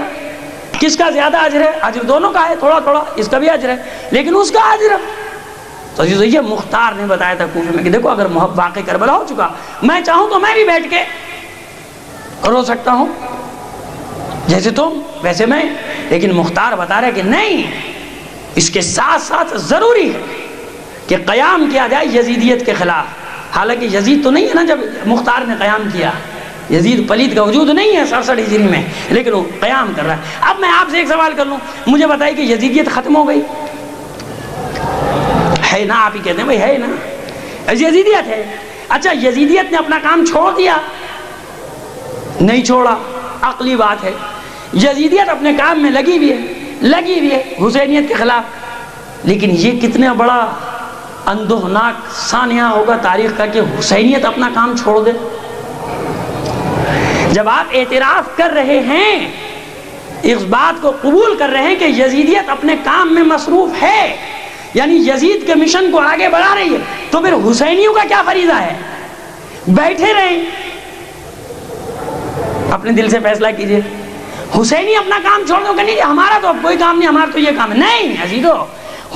کس کا زیادہ اجر ہے۔ اجر دونوں کا ہے، تھوڑا تھوڑا، اس کا بھی اجر ہے لیکن اس کا اجر۔ تو یہ مختار نے بتایا تھا کوفے میں کہ دیکھو اگر محبت واقع کربلا ہو چکا، میں چاہوں تو میں بھی بیٹھ کے رو سکتا ہوں جیسے تم ویسے میں، لیکن مختار بتا رہے کہ نہیں، اس کے ساتھ ساتھ ضروری ہے کہ قیام کیا جائے یزیدیت کے خلاف۔ حالانکہ یزید تو نہیں ہے نا جب مختار نے قیام کیا، یزید پلید کا وجود نہیں ہے 67 ہجری میں، لیکن وہ قیام کر رہا ہے۔ اب میں آپ سے ایک سوال کر لوں، مجھے بتائیے کہ یزیدیت ختم ہو گئی ہے نا؟ آپ ہی کہتے ہیں بھائی ہے نا، یزیدیت ہے۔ اچھا یزیدیت نے اپنا کام چھوڑ دیا؟ نہیں چھوڑا، عقلی بات ہے۔ یزیدیت اپنے کام میں لگی ہوئی ہے حسینیت کے خلاف، لیکن یہ کتنا بڑا اندوہناک سانحہ ہوگا تاریخ کا کہ حسینیت اپنا کام چھوڑ دے۔ جب آپ اعتراف کر رہے ہیں، اس بات کو قبول کر رہے ہیں کہ یزیدیت اپنے کام میں مصروف ہے، یعنی یزید کے مشن کو آگے بڑھا رہی ہے، تو پھر حسینیوں کا کیا فریضہ ہے؟ بیٹھے رہیں، اپنے دل سے فیصلہ کیجئے۔ حسینی اپنا کام چھوڑ دو کہ نہیں ہمارا تو اب کوئی کام نہیں، ہمارا تو یہ کام ہے، نہیں عزیزو،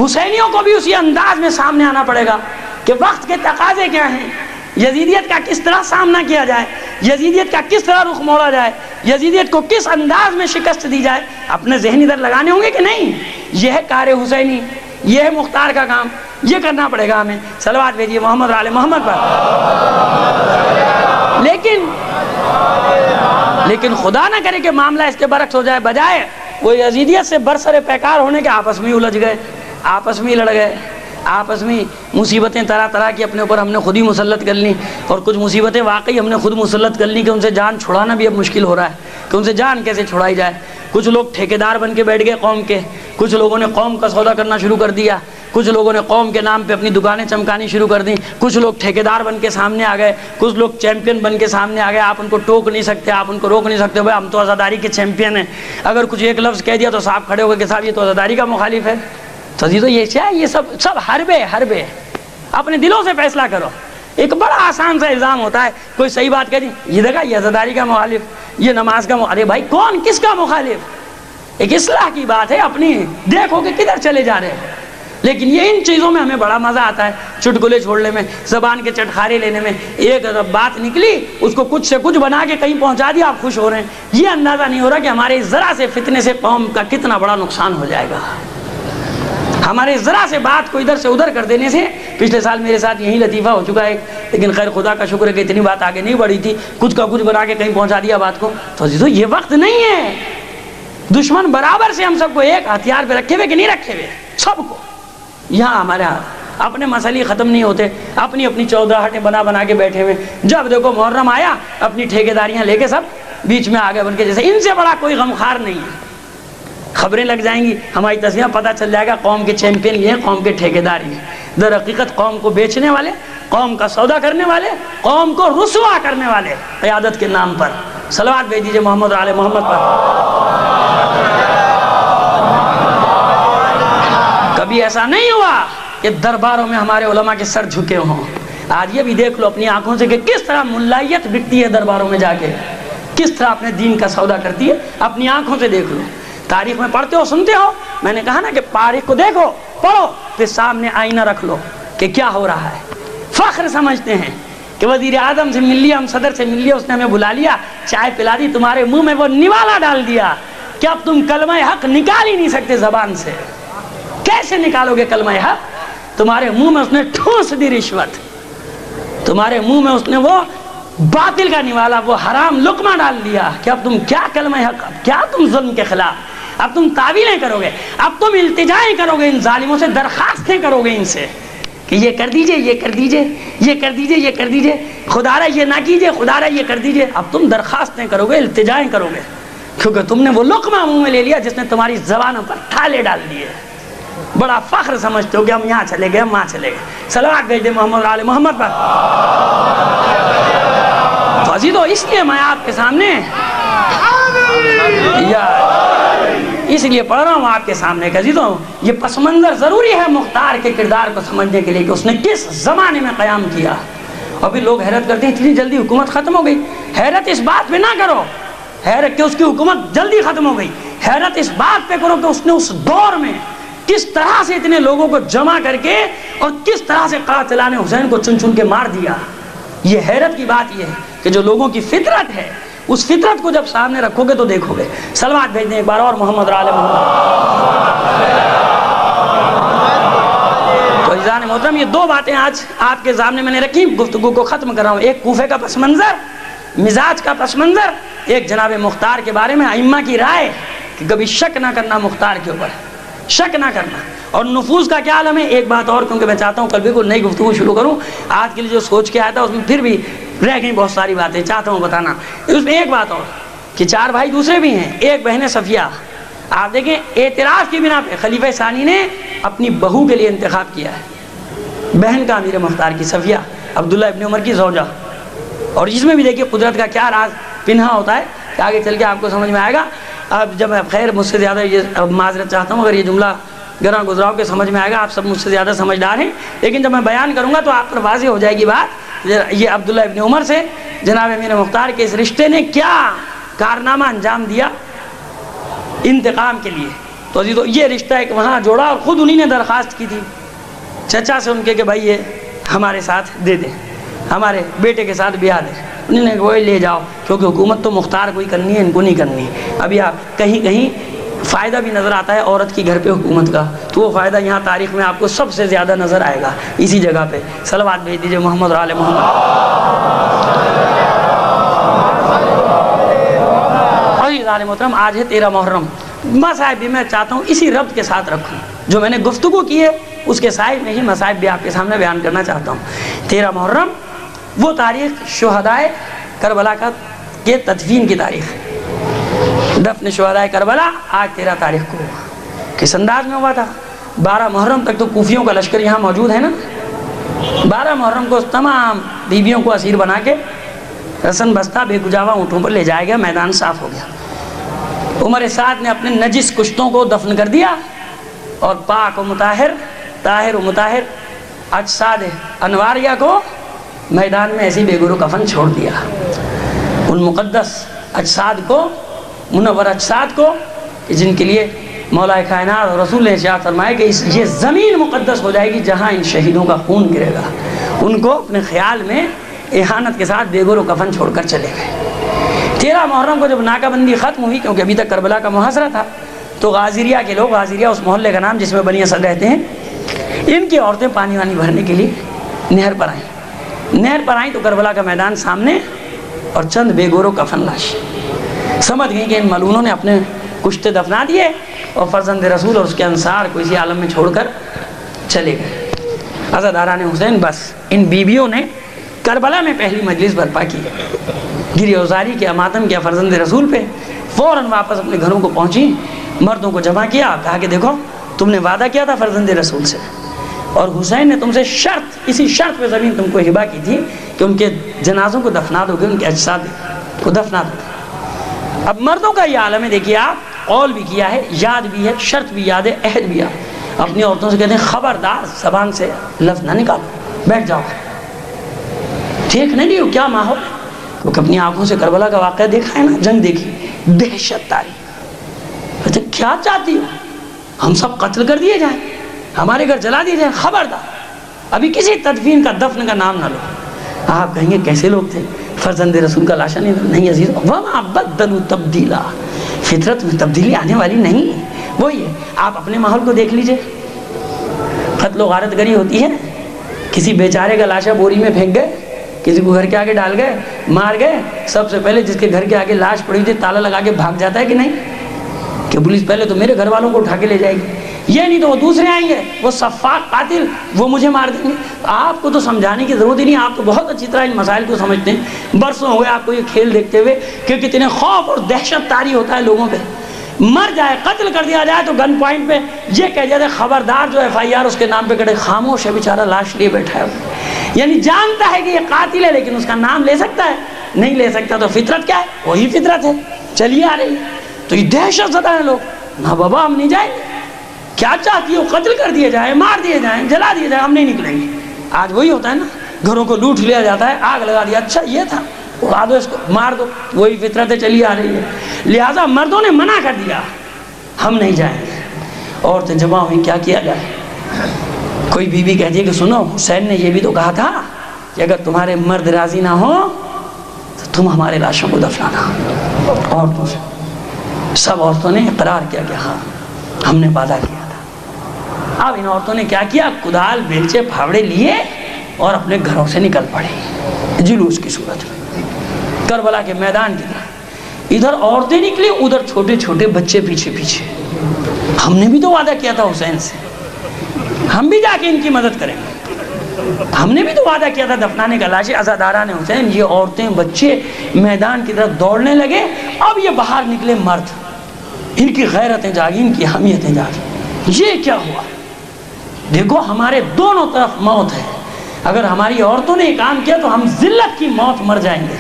حسینیوں کو بھی اسی انداز میں سامنے آنا پڑے گا کہ وقت کے تقاضے کیا ہیں، یزیدیت کا کس طرح سامنا کیا جائے، یزیدیت کا کس طرح رخ موڑا جائے، یزیدیت کو کس انداز میں شکست دی جائے۔ اپنے ذہنی در لگانے ہوں گے کہ نہیں، یہ ہے کار حسینی، یہ ہے مختار کا کام، یہ کرنا پڑے گا ہمیں۔ صلوات بھیجیے محمد علی محمد پر۔ لیکن خدا نہ کرے کہ معاملہ اس کے برعکس ہو جائے، بجائے وہ یزیدیت سے برسر پیکار ہونے کے آپس میں الجھ گئے، آپس میں لڑ گئے، آپس میں مصیبتیں طرح طرح کی اپنے اوپر ہم نے خود ہی مسلط کر لیں، اور کچھ مصیبتیں واقعی ہم نے خود مسلط کر لیں کہ ان سے جان چھڑانا بھی اب مشکل ہو رہا ہے کہ ان سے جان کیسے چھڑائی جائے۔ کچھ لوگ ٹھیکیدار بن کے بیٹھ گئے قوم کے، کچھ لوگوں نے قوم کا سودا کرنا شروع کر دیا، کچھ لوگوں نے قوم کے نام پہ اپنی دکانیں چمکانی شروع کر دیں، کچھ لوگ ٹھیکیدار بن کے سامنے آ گئے، کچھ لوگ چیمپئن بن کے سامنے آ گئے۔ آپ ان کو ٹوک نہیں سکتے، آپ ان کو روک نہیں سکتے، بھائی ہم تو عزاداری کے چیمپئن ہیں۔ اگر کچھ ایک لفظ کہہ دیا تو صاحب کھڑے ہو گئے کہ صاحب یہ تو عزاداری کا مخالف ہے۔ تو یہ کیا ہے؟ یہ سب حربے۔ اپنے دلوں سے فیصلہ کرو۔ ایک بڑا آسان سا الزام ہوتا ہے، کوئی صحیح بات کہہ دی، یہ دیکھا یہ عزاداری کا مخالف، یہ نماز کا مخالف۔ ارے بھائی کون کس کا مخالف؟ ایک اصلاح کی بات ہے، اپنی دیکھو کہ کدھر چلے جا رہے ہیں۔ لیکن یہ ان چیزوں میں ہمیں بڑا مزہ آتا ہے، چٹکلے چھوڑنے میں، زبان کے چٹخارے لینے میں۔ ایک بات نکلی اس کو کچھ سے کچھ بنا کے کہیں پہنچا دیا، آپ خوش ہو رہے ہیں۔ یہ اندازہ نہیں ہو رہا کہ ہمارے ذرا سے فتنے سے قوم کا کتنا بڑا نقصان ہو جائے گا۔ ہمارے ذرا سے بات کو ادھر سے ادھر کر دینے سے، پچھلے سال میرے ساتھ یہی لطیفہ ہو چکا ہے، لیکن خیر خدا کا شکر ہے کہ اتنی بات آگے نہیں بڑھی تھی، کچھ کا کچھ بنا کے کہیں پہنچا دیا بات کو۔ تو یہ وقت نہیں ہے، دشمن برابر سے ہم سب کو ایک ہتھیار پہ رکھے ہوئے کہ نہیں رکھے ہوئے، سب کو یہاں ہمارے ہاتھ، اپنے مسئلے ختم نہیں ہوتے، اپنی اپنی چودراہٹیں بنا کے بیٹھے ہوئے۔ جب دیکھو محرم آیا، اپنی ٹھیکیداریاں لے کے سب بیچ میں آگے بن کے، جیسے ان سے بڑا کوئی غمخوار نہیں ہے۔ خبریں لگ جائیں گی، ہماری تصویریں، پتہ چل جائے گا قوم کے چیمپئن یہ ہیں، قوم کے ٹھیکیدار یہ ہیں۔ در حقیقت قوم کو بیچنے والے، قوم کا سودا کرنے والے، قوم کو رسوا کرنے والے، قیادت کے نام پر۔ صلوات بھیج دیجیے محمد علی محمد پر۔ کبھی ایسا نہیں ہوا کہ درباروں میں ہمارے علماء کے سر جھکے ہوں۔ آج یہ بھی دیکھ لو اپنی آنکھوں سے کہ کس طرح ملائیت بکتی ہے درباروں میں جا کے، کس طرح اپنے دین کا سودا کرتی ہے، اپنی آنکھوں سے دیکھ لو۔ تاریخ میں پڑھتے ہو، سنتے ہو، میں نے کہا نا کہ تاریخ کو دیکھو، پڑھو، پھر سامنے آئینہ رکھ لو کہ کیا ہو رہا ہے۔ فخر سمجھتے ہیں کہ وزیر اعظم سے مل لیا، ہم صدر سے مل لیا، اس نے ہمیں بلا لیا، چائے پلا دی، تمہارے منہ میں وہ نوالا ڈال دیا کہ اب تم کلمہ حق نکال ہی نہیں سکتے زبان سے۔ کیسے نکالو گے کلمہ حق؟ تمہارے منہ میں اس نے ٹھوس دی رشوت، تمہارے منہ میں اس نے وہ باطل کا نوالا، وہ حرام لقمہ ڈال دیا کہ اب تم کیا کلمہ حق، اب کیا تم ظلم کے خلاف، اب تم تعویلیں کرو گے، اب تم التجائیں کرو گے، ان ظالموں سے درخواستیں کرو گے ان سے کہ یہ کر دیجئے، یہ کر دیجئے، یہ کر دیجئے، یہ کر دیجئے، خدا را یہ نہ کیجئے، خدا را یہ کر دیجئے۔ اب تم درخواستیں کرو گے، التجائیں کرو گے، کیونکہ تم نے وہ لقمہ منہ میں لے لیا جس نے تمہاری زبانوں پر تھالے ڈال دیے۔ بڑا فخر سمجھتے ہو کہ ہم یہاں چلے گئے، ہم وہاں چلے گئے۔ صلوات بھیج دیں محمد آل محمد پر۔ تو عزیزو، اس لیے میں آپ کے سامنے اس لیے پڑھ رہا ہوں آپ کے سامنے کہ عزیزو، یہ پس منظر ضروری ہے مختار کے کردار کو سمجھنے کے لیے کہ اس نے کس زمانے میں قیام کیا۔ اور پھر لوگ حیرت کرتے ہیں اتنی جلدی حکومت ختم ہو گئی۔ حیرت اس بات پہ نہ کرو حیرت کہ اس کی حکومت جلدی ختم ہو گئی، حیرت اس بات پہ کرو کہ اس نے اس دور میں کس طرح سے اتنے لوگوں کو جمع کر کے اور کس طرح سے قاتلان حسین کو چن چن کے مار دیا۔ یہ حیرت کی بات یہ ہے کہ جو لوگوں کی فطرت ہے، اس فطرت کو جب سامنے رکھو گے تو دیکھو گے۔ صلوات بھیج دیں ایک بار اور محمد آل محمد۔ تو عزیزان محترم، یہ دو باتیں آج آپ کے سامنے میں نے رکھی، گفتگو کو ختم کر رہا ہوں۔ ایک کوفے کا پس منظر، مزاج کا پس منظر، ایک جناب مختار کے بارے میں ائمہ کی رائے کہ کبھی شک نہ کرنا مختار کے اوپر، شک نہ کرنا۔ اور نفوذ کا کیا عالم ہے؟ ایک بات اور، کیونکہ میں چاہتا ہوں کل بالکل نئی گفتگو شروع کروں، آج کے لیے جو سوچ کے آیا تھا اس میں پھر بھی رہ گئی بہت ساری باتیں، چاہتا ہوں بتانا۔ اس میں ایک بات اور کہ چار بھائی دوسرے بھی ہیں، ایک بہن صفیہ، آپ دیکھیں اعتراف کی بنا پہ خلیفہ ثانی نے اپنی بہو کے لیے انتخاب کیا ہے، بہن کا امیر مختار کی صفیہ، عبداللہ ابن عمر کی زوجہ۔ اور اس میں بھی دیکھیے قدرت کا کیا راز پنہا ہوتا ہے کہ آگے چل کے آپ کو سمجھ میں آئے گا۔ اب جب خیر مجھ سے زیادہ یہ معذرت چاہتا ہوں اگر یہ جملہ گراں گزراؤ کے سمجھ میں آئے گا، آپ سب مجھ سے زیادہ سمجھدار ہیں، لیکن جب میں بیان کروں گا تو آپ پر واضح ہو جائے گی بات۔ یہ عبداللہ ابن عمر سے جناب امیر مختار کے اس رشتے نے کیا کارنامہ انجام دیا انتقام کے لیے۔ تو عزیزو، یہ رشتہ ایک وہاں جوڑا اور خود انہی نے درخواست کی تھی چچا سے ان کے کہ بھائی یہ ہمارے ساتھ دے دیں، ہمارے بیٹے کے ساتھ بیاہ دیں۔ انہوں نے وہی لے جاؤ، کیونکہ حکومت تو مختار کو ہی کرنی ہے، ان کو نہیں کرنی۔ ابھی آپ کہیں کہیں فائدہ بھی نظر آتا ہے عورت کی گھر پہ حکومت کا، تو وہ فائدہ یہاں تاریخ میں آپ کو سب سے زیادہ نظر آئے گا اسی جگہ پہ۔ صلوات بھیج دیجئے محمد آل محمد۔ عزیزان محترم، آج ہے 13 محرم، مصائب بھی میں چاہتا ہوں اسی ربط کے ساتھ رکھوں، جو میں نے گفتگو کی ہے اس کے سائے میں ہی مصائب بھی آپ کے سامنے بیان کرنا چاہتا ہوں۔ 13 محرم وہ تاریخ شہدائے کربلا کے تدفین کی تاریخ، دفن شہدائے کربلا آج 13 تاریخ کو کس انداز میں ہوا تھا۔ 12 محرم تک تو کوفیوں کا لشکر یہاں موجود ہے نا، 12 محرم کو تمام بیویوں کو اسیر بنا کے رسن بستہ بے گجاوا اونٹوں پر لے جایا گیا، میدان صاف ہو گیا۔ عمر سعد نے اپنے نجس کشتوں کو دفن کر دیا اور پاک و مطہر، طاہر و مطہر اجساد انواریہ کو میدان میں ایسی بے گرو کفن چھوڑ دیا۔ ان مقدس اجساد کو، منور اجساد کو، جن کے لیے مولا کائنات اور رسول نے ارشاد فرمایا کہ یہ زمین مقدس ہو جائے گی جہاں ان شہیدوں کا خون گرے گا، ان کو اپنے خیال میں احانت کے ساتھ بے گرو کفن چھوڑ کر چلے گئے۔ 13 محرم کو جب ناکہ بندی ختم ہوئی، کیونکہ ابھی تک کربلا کا محاصرہ تھا، تو غازریہ کے لوگ، غازریہ اس محلے کا نام جس میں بنی اسد رہتے ہیں، ان کی عورتیں پانی وانی بھرنے کے لیے نہر پر آئیں۔ نہر پر آئیں تو کربلا کا میدان سامنے اور چند بے گورو کفن لاش، سمجھ گئیں کہ ان ملعونوں نے اپنے کشتے دفنا دیے اور فرزند رسول اور اس کے انصار کو اسی عالم میں چھوڑ کر چلے گئے۔ عزاداران حسین، بس ان بیویوں نے کربلا میں پہلی مجلس برپا کی، گری اوزاری کیا، ماتم کیا فرزند رسول پہ، فوراً واپس اپنے گھروں کو پہنچی، مردوں کو جمع کیا، کہا کہ دیکھو تم نے وعدہ کیا تھا فرزند رسول سے، اور حسین نے تم سے شرط، اسی شرط پہ زمین تم کو ہبہ کی تھی کہ ان کے جنازوں کو دفنا دو گے، ان کے اجساد کو دفنا دو گے۔ اب مردوں کا یہ عالم ہے، دیکھیے آپ، قول بھی کیا ہے، یاد بھی ہے، شرط بھی یاد ہے، عہد بھی یاد۔ اپنی عورتوں سے کہتے ہیں خبردار زبان سے لفظ نہ نکالو، بیٹھ جاؤ، ٹھیک نہیں، کیا ماحول، کیونکہ اپنی آنکھوں سے کربلا کا واقعہ دیکھا ہے نا، جنگ دیکھی، دہشت تاری. اچھا کیا چاہتی ہو؟ ہم سب قتل کر دیے جائیں، ہمارے گھر جلا دیے جائیں؟ خبردار، ابھی کسی تدفین کا دفن کا نام نہ لو. آپ کہیں گے کیسے لوگ تھے، فرزند رسول کا لاشا نہیں عزیز. وما بدلوا تبدیلا، فطرت میں تبدیلی آنے والی نہیں. وہی ہے، آپ اپنے ماحول کو دیکھ لیجئے. قتل و غارت گری ہوتی ہے، کسی بیچارے کا لاشا بوری میں پھینک گئے، کسی کو گھر کے آگے ڈال گئے، مار گئے. سب سے پہلے جس کے گھر کے آگے لاش پڑی تھی تالا لگا کے بھاگ جاتا ہے کہ نہیں؟ کہ پولیس پہلے تو میرے گھر والوں کو اٹھا کے لے جائے گی، یہ نہیں تو وہ دوسرے آئیں گے، وہ سفاک قاتل، وہ مجھے مار دیں گے. آپ کو تو سمجھانے کی ضرورت ہی نہیں، آپ تو بہت اچھی طرح ان مسائل کو سمجھتے ہیں. برسوں ہوئے آپ کو یہ کھیل دیکھتے ہوئے کہ کتنے خوف اور دہشت طاری ہوتا ہے لوگوں پہ. مر جائے، قتل کر دیا جائے تو گن پوائنٹ پہ یہ کہہ جاتے خبردار جو FIR اس کے نام پہ کڑے، خاموش ہے بیچارہ، لاش لیے بیٹھا ہے. یعنی جانتا ہے کہ یہ قاتل ہے لیکن اس کا نام لے سکتا ہے؟ نہیں لے سکتا. تو فطرت کیا ہے؟ وہی فطرت ہے، چلی آ رہی ہے. تو یہ دہشت زدہ ہے لوگ. نہ بابا ہم نہیں جائیں گے. کیا چاہتی ہو؟ قتل کر دیے جائیں، مار دیے جائیں، جلا دیے جائیں، ہم نہیں نکلیں گے. آج وہی ہوتا ہے نا، گھروں کو لوٹ لیا جاتا ہے، آگ لگا دیا، اچھا یہ تھا، اڑا دو اس کو، مار دو. وہی فطرت چلی آ رہی ہے. لہٰذا مردوں نے منع کر دیا، ہم نہیں جائیں گے. عورتیں جمع ہوئی، کیا کیا جائے؟ کوئی بیوی کہتی ہے کہ سنو، حسین نے یہ بھی تو کہا تھا کہ اگر تمہارے مرد راضی نہ ہو تو تم ہمارے لاشوں کو دفنانا. عورتوں سے سب عورتوں نے اقرار کیا کہ ہاں ہم نے وعدہ کیا تھا. اب ان عورتوں نے کیا کیا؟ کدال بیلچے پھاوڑے لیے اور اپنے گھروں سے نکل پڑے جلوس کی صورت میں کربلا کے میدان کی طرف. ادھر عورتیں نکلی، ادھر چھوٹے چھوٹے بچے پیچھے پیچھے. ہم نے بھی تو وعدہ کیا تھا حسین سے، ہم بھی جا کے ان کی مدد کریں گے، ہم نے بھی تو وعدہ کیا تھا دفنانے کا لاشیں. عزاداران حسین، یہ عورتیں بچے میدان کی طرف دوڑنے لگے. اب یہ باہر نکلے مرد، ان کی غیرتیں جاگی، ان کی حمیتیں جاگی. یہ کیا ہوا؟ دیکھو ہمارے دونوں طرف موت ہے. اگر ہماری عورتوں نے یہ کام کیا تو ہم ذلت کی موت مر جائیں گے،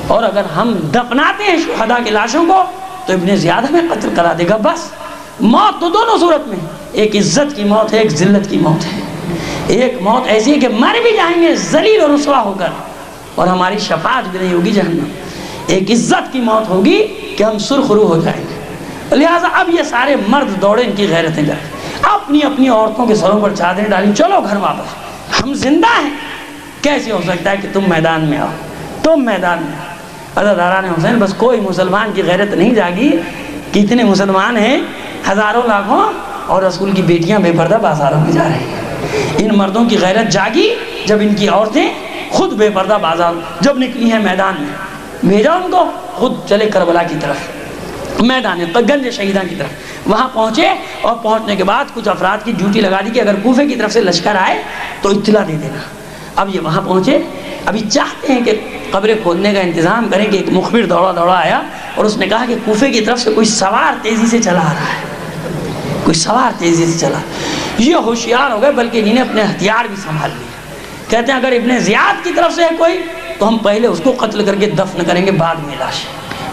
اور اگر ہم دفناتے ہیں شہداء کی لاشوں کو تو ابن زیاد ہمیں قتل کرا دے گا. بس موت تو دونوں صورت میں، ایک عزت کی موت ہے، ایک ذلت کی موت ہے. ایک موت ایسی ہے کہ مر بھی جائیں گے ذلیل اور رسوا ہو کر، اور ہماری شفاعت بھی نہیں ہوگی جہنم. ایک عزت کی موت ہوگی کہ ہم سرخرو ہو جائیں گے. لہٰذا اب یہ سارے مرد دوڑے، ان کی غیرتیں جائیں، اپنی اپنی عورتوں کے سروں پر چادریں ڈالیں، چلو گھر واپس، ہم زندہ ہیں. کیسے ہو سکتا ہے کہ تم میدان میں آؤ، تم میدان میں آؤ. عزاداران حسین، بس کوئی مسلمان کی غیرت نہیں جاگی. کتنے مسلمان ہیں، ہزاروں لاکھوں، اور رسول کی بیٹیاں بے پردہ بازاروں میں جا رہی ہیں. ان مردوں کی غیرت جاگی جب ان کی عورتیں خود بے پردہ بازار جب نکلی ہیں میدان میں. بھیجا ان کو، خود چلے کربلا کی طرف، میدان گنج شہیدان کی طرف. وہاں پہنچے، اور پہنچنے کے بعد کچھ افراد کی ڈیوٹی لگا دی کہ اگر کوفے کی طرف سے لشکر آئے تو اطلاع دے دینا. اب یہ وہاں پہنچے، ابھی چاہتے ہیں کہ قبریں کھودنے کا انتظام کریں کہ ایک مخبر دوڑا دوڑا آیا اور اس نے کہا کہ کوفے کی طرف سے کوئی سوار تیزی سے چلا آ رہا ہے، کوئی سوار تیزی سے چلا. یہ ہوشیار ہو گئے، بلکہ انہیں اپنے ہتھیار بھی سنبھال لیے. کہتے ہیں اگر ابن زیاد کی طرف سے ہے کوئی تو ہم پہلے اس کو قتل کر کے دفن کریں گے، بعد میں لاش،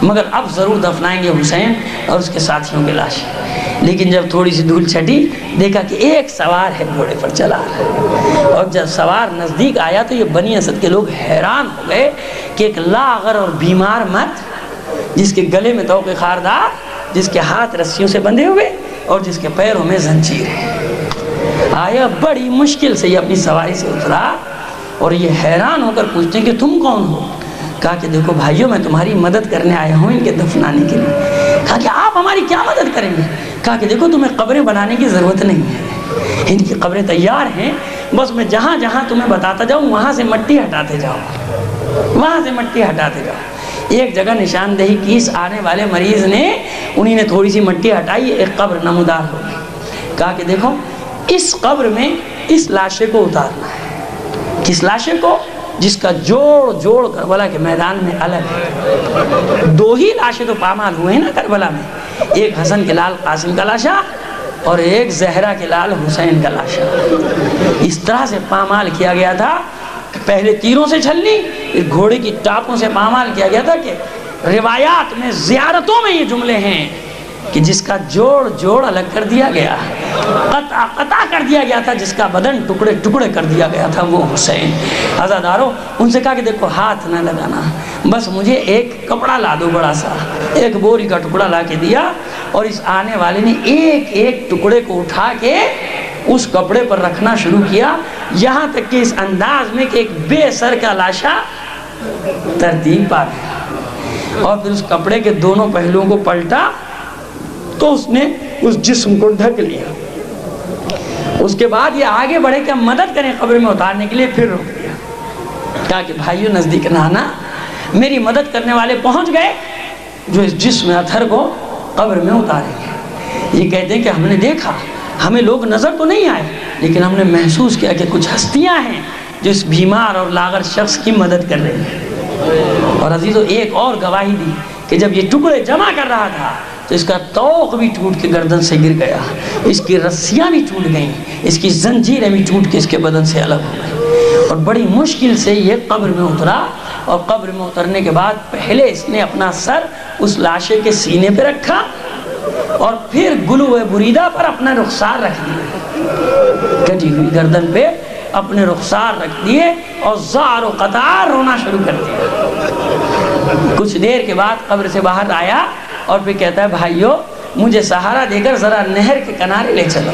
مگر اب ضرور دفنائیں گے حسین اور اس کے ساتھیوں کی لاش. لیکن جب تھوڑی سی دھول چھٹی، دیکھا کہ ایک سوار ہے گھوڑے پر چلا رہا ہے. اور جب سوار نزدیک آیا تو یہ بنی اسد کے لوگ حیران ہو گئے کہ ایک لاغر اور بیمار مرد، جس کے گلے میں طوق خاردار، جس کے ہاتھ رسیوں سے بندھے ہوئے اور جس کے پیروں میں زنجیر ہے، آیا. بڑی مشکل سے یہ اپنی سواری سے اترا اور یہ حیران ہو کر پوچھتے ہیں کہ تم کون ہو؟ کہا کہ دیکھو بھائیوں، میں تمہاری مدد کرنے آیا ہوں ان کے دفنانے کے لیے. کہا کہ آپ ہماری کیا مدد کریں گے؟ کہا کہ دیکھو تمہیں قبریں بنانے کی ضرورت نہیں ہے، ان کی قبریں تیار ہیں، بس میں جہاں جہاں تمہیں بتاتا جاؤں وہاں سے مٹی ہٹاتے جاؤ، وہاں سے مٹی ہٹاتے جاؤ. ایک جگہ نشاندہی کی، اس آنے والے مریض نے، انہی نے تھوڑی سی مٹی ہٹائی، ایک قبر نمودار ہو گئی. کہا کہ دیکھو اس قبر میں اس لاشے کو اتارنا ہے. کس لاشے کو؟ جس کا جوڑ جوڑ کربلا کے میدان میں الگ ہے. دو ہی لاشیں تو پامال ہوئے ہیں نا کربلا میں، ایک حسن کے لال قاسم کا لاشا اور ایک زہرا کے لال حسین کا لاشا. اس طرح سے پامال کیا گیا تھا، پہلے تیروں سے چھلنی، پھر گھوڑے کی ٹاپوں سے پامال کیا گیا تھا. کہ روایات میں، زیارتوں میں یہ جملے ہیں کہ جس کا جوڑ الگ کر دیا گیا، قطع کر دیا گیا تھا، جس کا بدن ٹکڑے ٹکڑے کر دیا گیا تھا، وہ حسین۔ عزادارو، ان سے کہا کہ دیکھو ہاتھ نہ لگانا، بس مجھے ایک کپڑا لا دو بڑا سا، ایک بوری کا ٹکڑا لا کے دیا، اور اس آنے والے نے ایک ایک ٹکڑے کو اٹھا کے اس کپڑے پر رکھنا شروع کیا، یہاں تک کہ اس انداز میں کہ ایک بے سر کا لاشا ترتیب پا گیا، اور پھر اس کپڑے کے دونوں پہلوؤں کو پلٹا تو اس نے اس جسم کو ڈھک لیا۔ اس کے بعد یہ آگے بڑھے کہ ہم مدد کریں قبر میں اتارنے کے لیے، پھر رک گیا، کہا کہ بھائیو نزدیک نہ آنا، میری مدد کرنے والے پہنچ گئے جو اس جسم اطہر کو قبر میں اتاریں گے۔ یہ کہتے ہیں کہ ہم نے دیکھا، ہمیں لوگ نظر تو نہیں آئے، لیکن ہم نے محسوس کیا کہ کچھ ہستیاں ہیں جو اس بیمار اور لاغر شخص کی مدد کر رہی ہیں۔ اور عزیزو، ایک اور گواہی دی کہ جب یہ ٹکڑے جمع کر رہا تھا تو اس کا توق بھی ٹوٹ کے گردن سے گر گیا، اس کی رسیاں بھی ٹوٹ گئیں، اس کی زنجیریں بھی ٹوٹ کے اس کے بدن سے الگ ہو گئیں، اور بڑی مشکل سے یہ قبر میں اترا۔ اور قبر میں اترنے کے بعد پہلے اس نے اپنا سر اس لاشے کے سینے پہ رکھا، اور پھر گلو بریدہ پر اپنا رخسار رکھ دیا، کٹی ہوئی گردن پہ اپنے رخسار رکھ دیے، اور زار و قطار رونا شروع کر دیا۔ کچھ دیر کے بعد قبر سے باہر آیا، اور پھر کہتا ہے بھائیو مجھے سہارا دے کر ذرا نہر کے کنارے لے چلو۔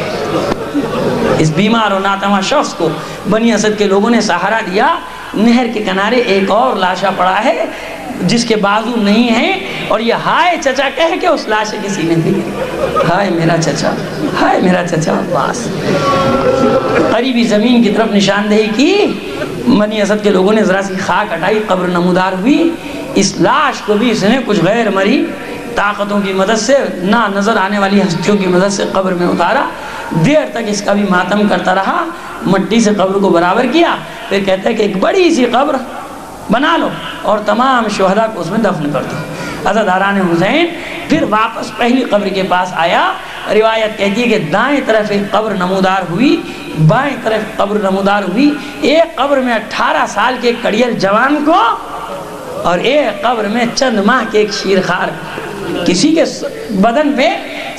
اس بیمار و ناتواں شخص کو بنی اسد کے لوگوں نے سہارا دیا، نہر کے کنارے ایک اور لاشا پڑا ہے جس کے بازو نہیں ہیں، اور یہ ہائے چچا کہہ کے اس لاشے کے سینے پہ گر، ہائے میرا چچا، ہائے میرا چچا عباس۔ قریبی زمین کی طرف نشاندہی کی، بنی اسد کے لوگوں نے ذرا سی خاک ہٹائی، قبر نمودار ہوئی، اس لاش کو بھی اس نے کچھ غیر مری طاقتوں کی مدد سے، نہ نظر آنے والی ہستیوں کی مدد سے قبر میں اتارا۔ دیر تک اس کا بھی ماتم کرتا رہا، مٹی سے قبر کو برابر کیا، پھر کہتا ہے کہ ایک بڑی سی قبر بنا لو اور تمام شہداء کو اس میں دفن کر دو۔ عزاداران حسین پھر واپس پہلی قبر کے پاس آیا۔ روایت کہتی ہے کہ دائیں طرف ایک قبر نمودار ہوئی، بائیں طرف قبر نمودار ہوئی، ایک قبر میں 18 سال کے کڑیل جوان کو، اور ایک قبر میں چند ماہ کے ایک شیرخوار، کسی کے بدن پہ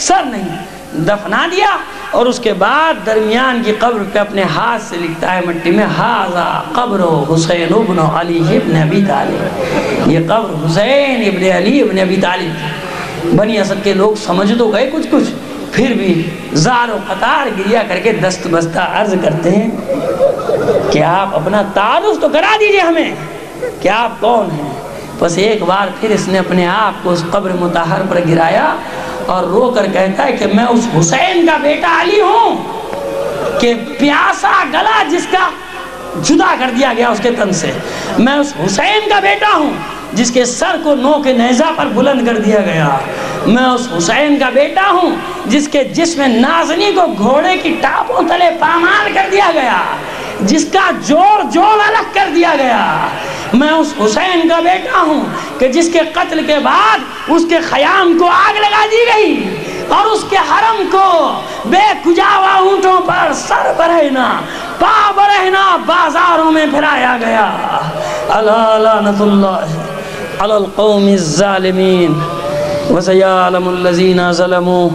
سر نہیں، دفنا دیا۔ اور اس کے بعد درمیان کی قبر پہ اپنے ہاتھ سے لکھتا ہے مٹی میں، ھذا قبر حسین ابن علی ابن ابی طالب، یہ قبر حسین ابن علی ابن ابی طالب۔ بنی اسد کے لوگ سمجھ تو گئے کچھ، پھر بھی زار و قطار گریا کر کے دست بستہ عرض کرتے ہیں کہ آپ اپنا تعارف تو کرا دیجئے ہمیں کہ آپ کون ہیں۔ بس ایک بار پھر اس نے اپنے آپ کو اس قبر مطہر پر گرایا، اور رو کر کہتا ہے کہ میں اس حسین کا بیٹا علی ہوں کہ پیاسا گلا جس کا جدا کر دیا گیا اس کے تن سے، میں اس حسین کا بیٹا ہوں جس کے سر کو نو کے نیزہ پر بلند کر دیا گیا، میں اس حسین کا بیٹا ہوں جس کے جسم نازنی کو گھوڑے کی ٹاپوں تلے پامال کر دیا گیا، جس کا جوڑ الگ کر دیا گیا، میں اس حسین کا بیٹا ہوں کہ جس کے قتل کے بعد اس کے خیام کو آگ لگا دی گئی، اور اس کے حرم کو بے کجاوا اونٹوں پر سر برہنہ پا برہنہ بازاروں میں پھرایا گیا۔ الا لعنت اللہ علی القوم الظالمین وسیعلم الذین ظلموا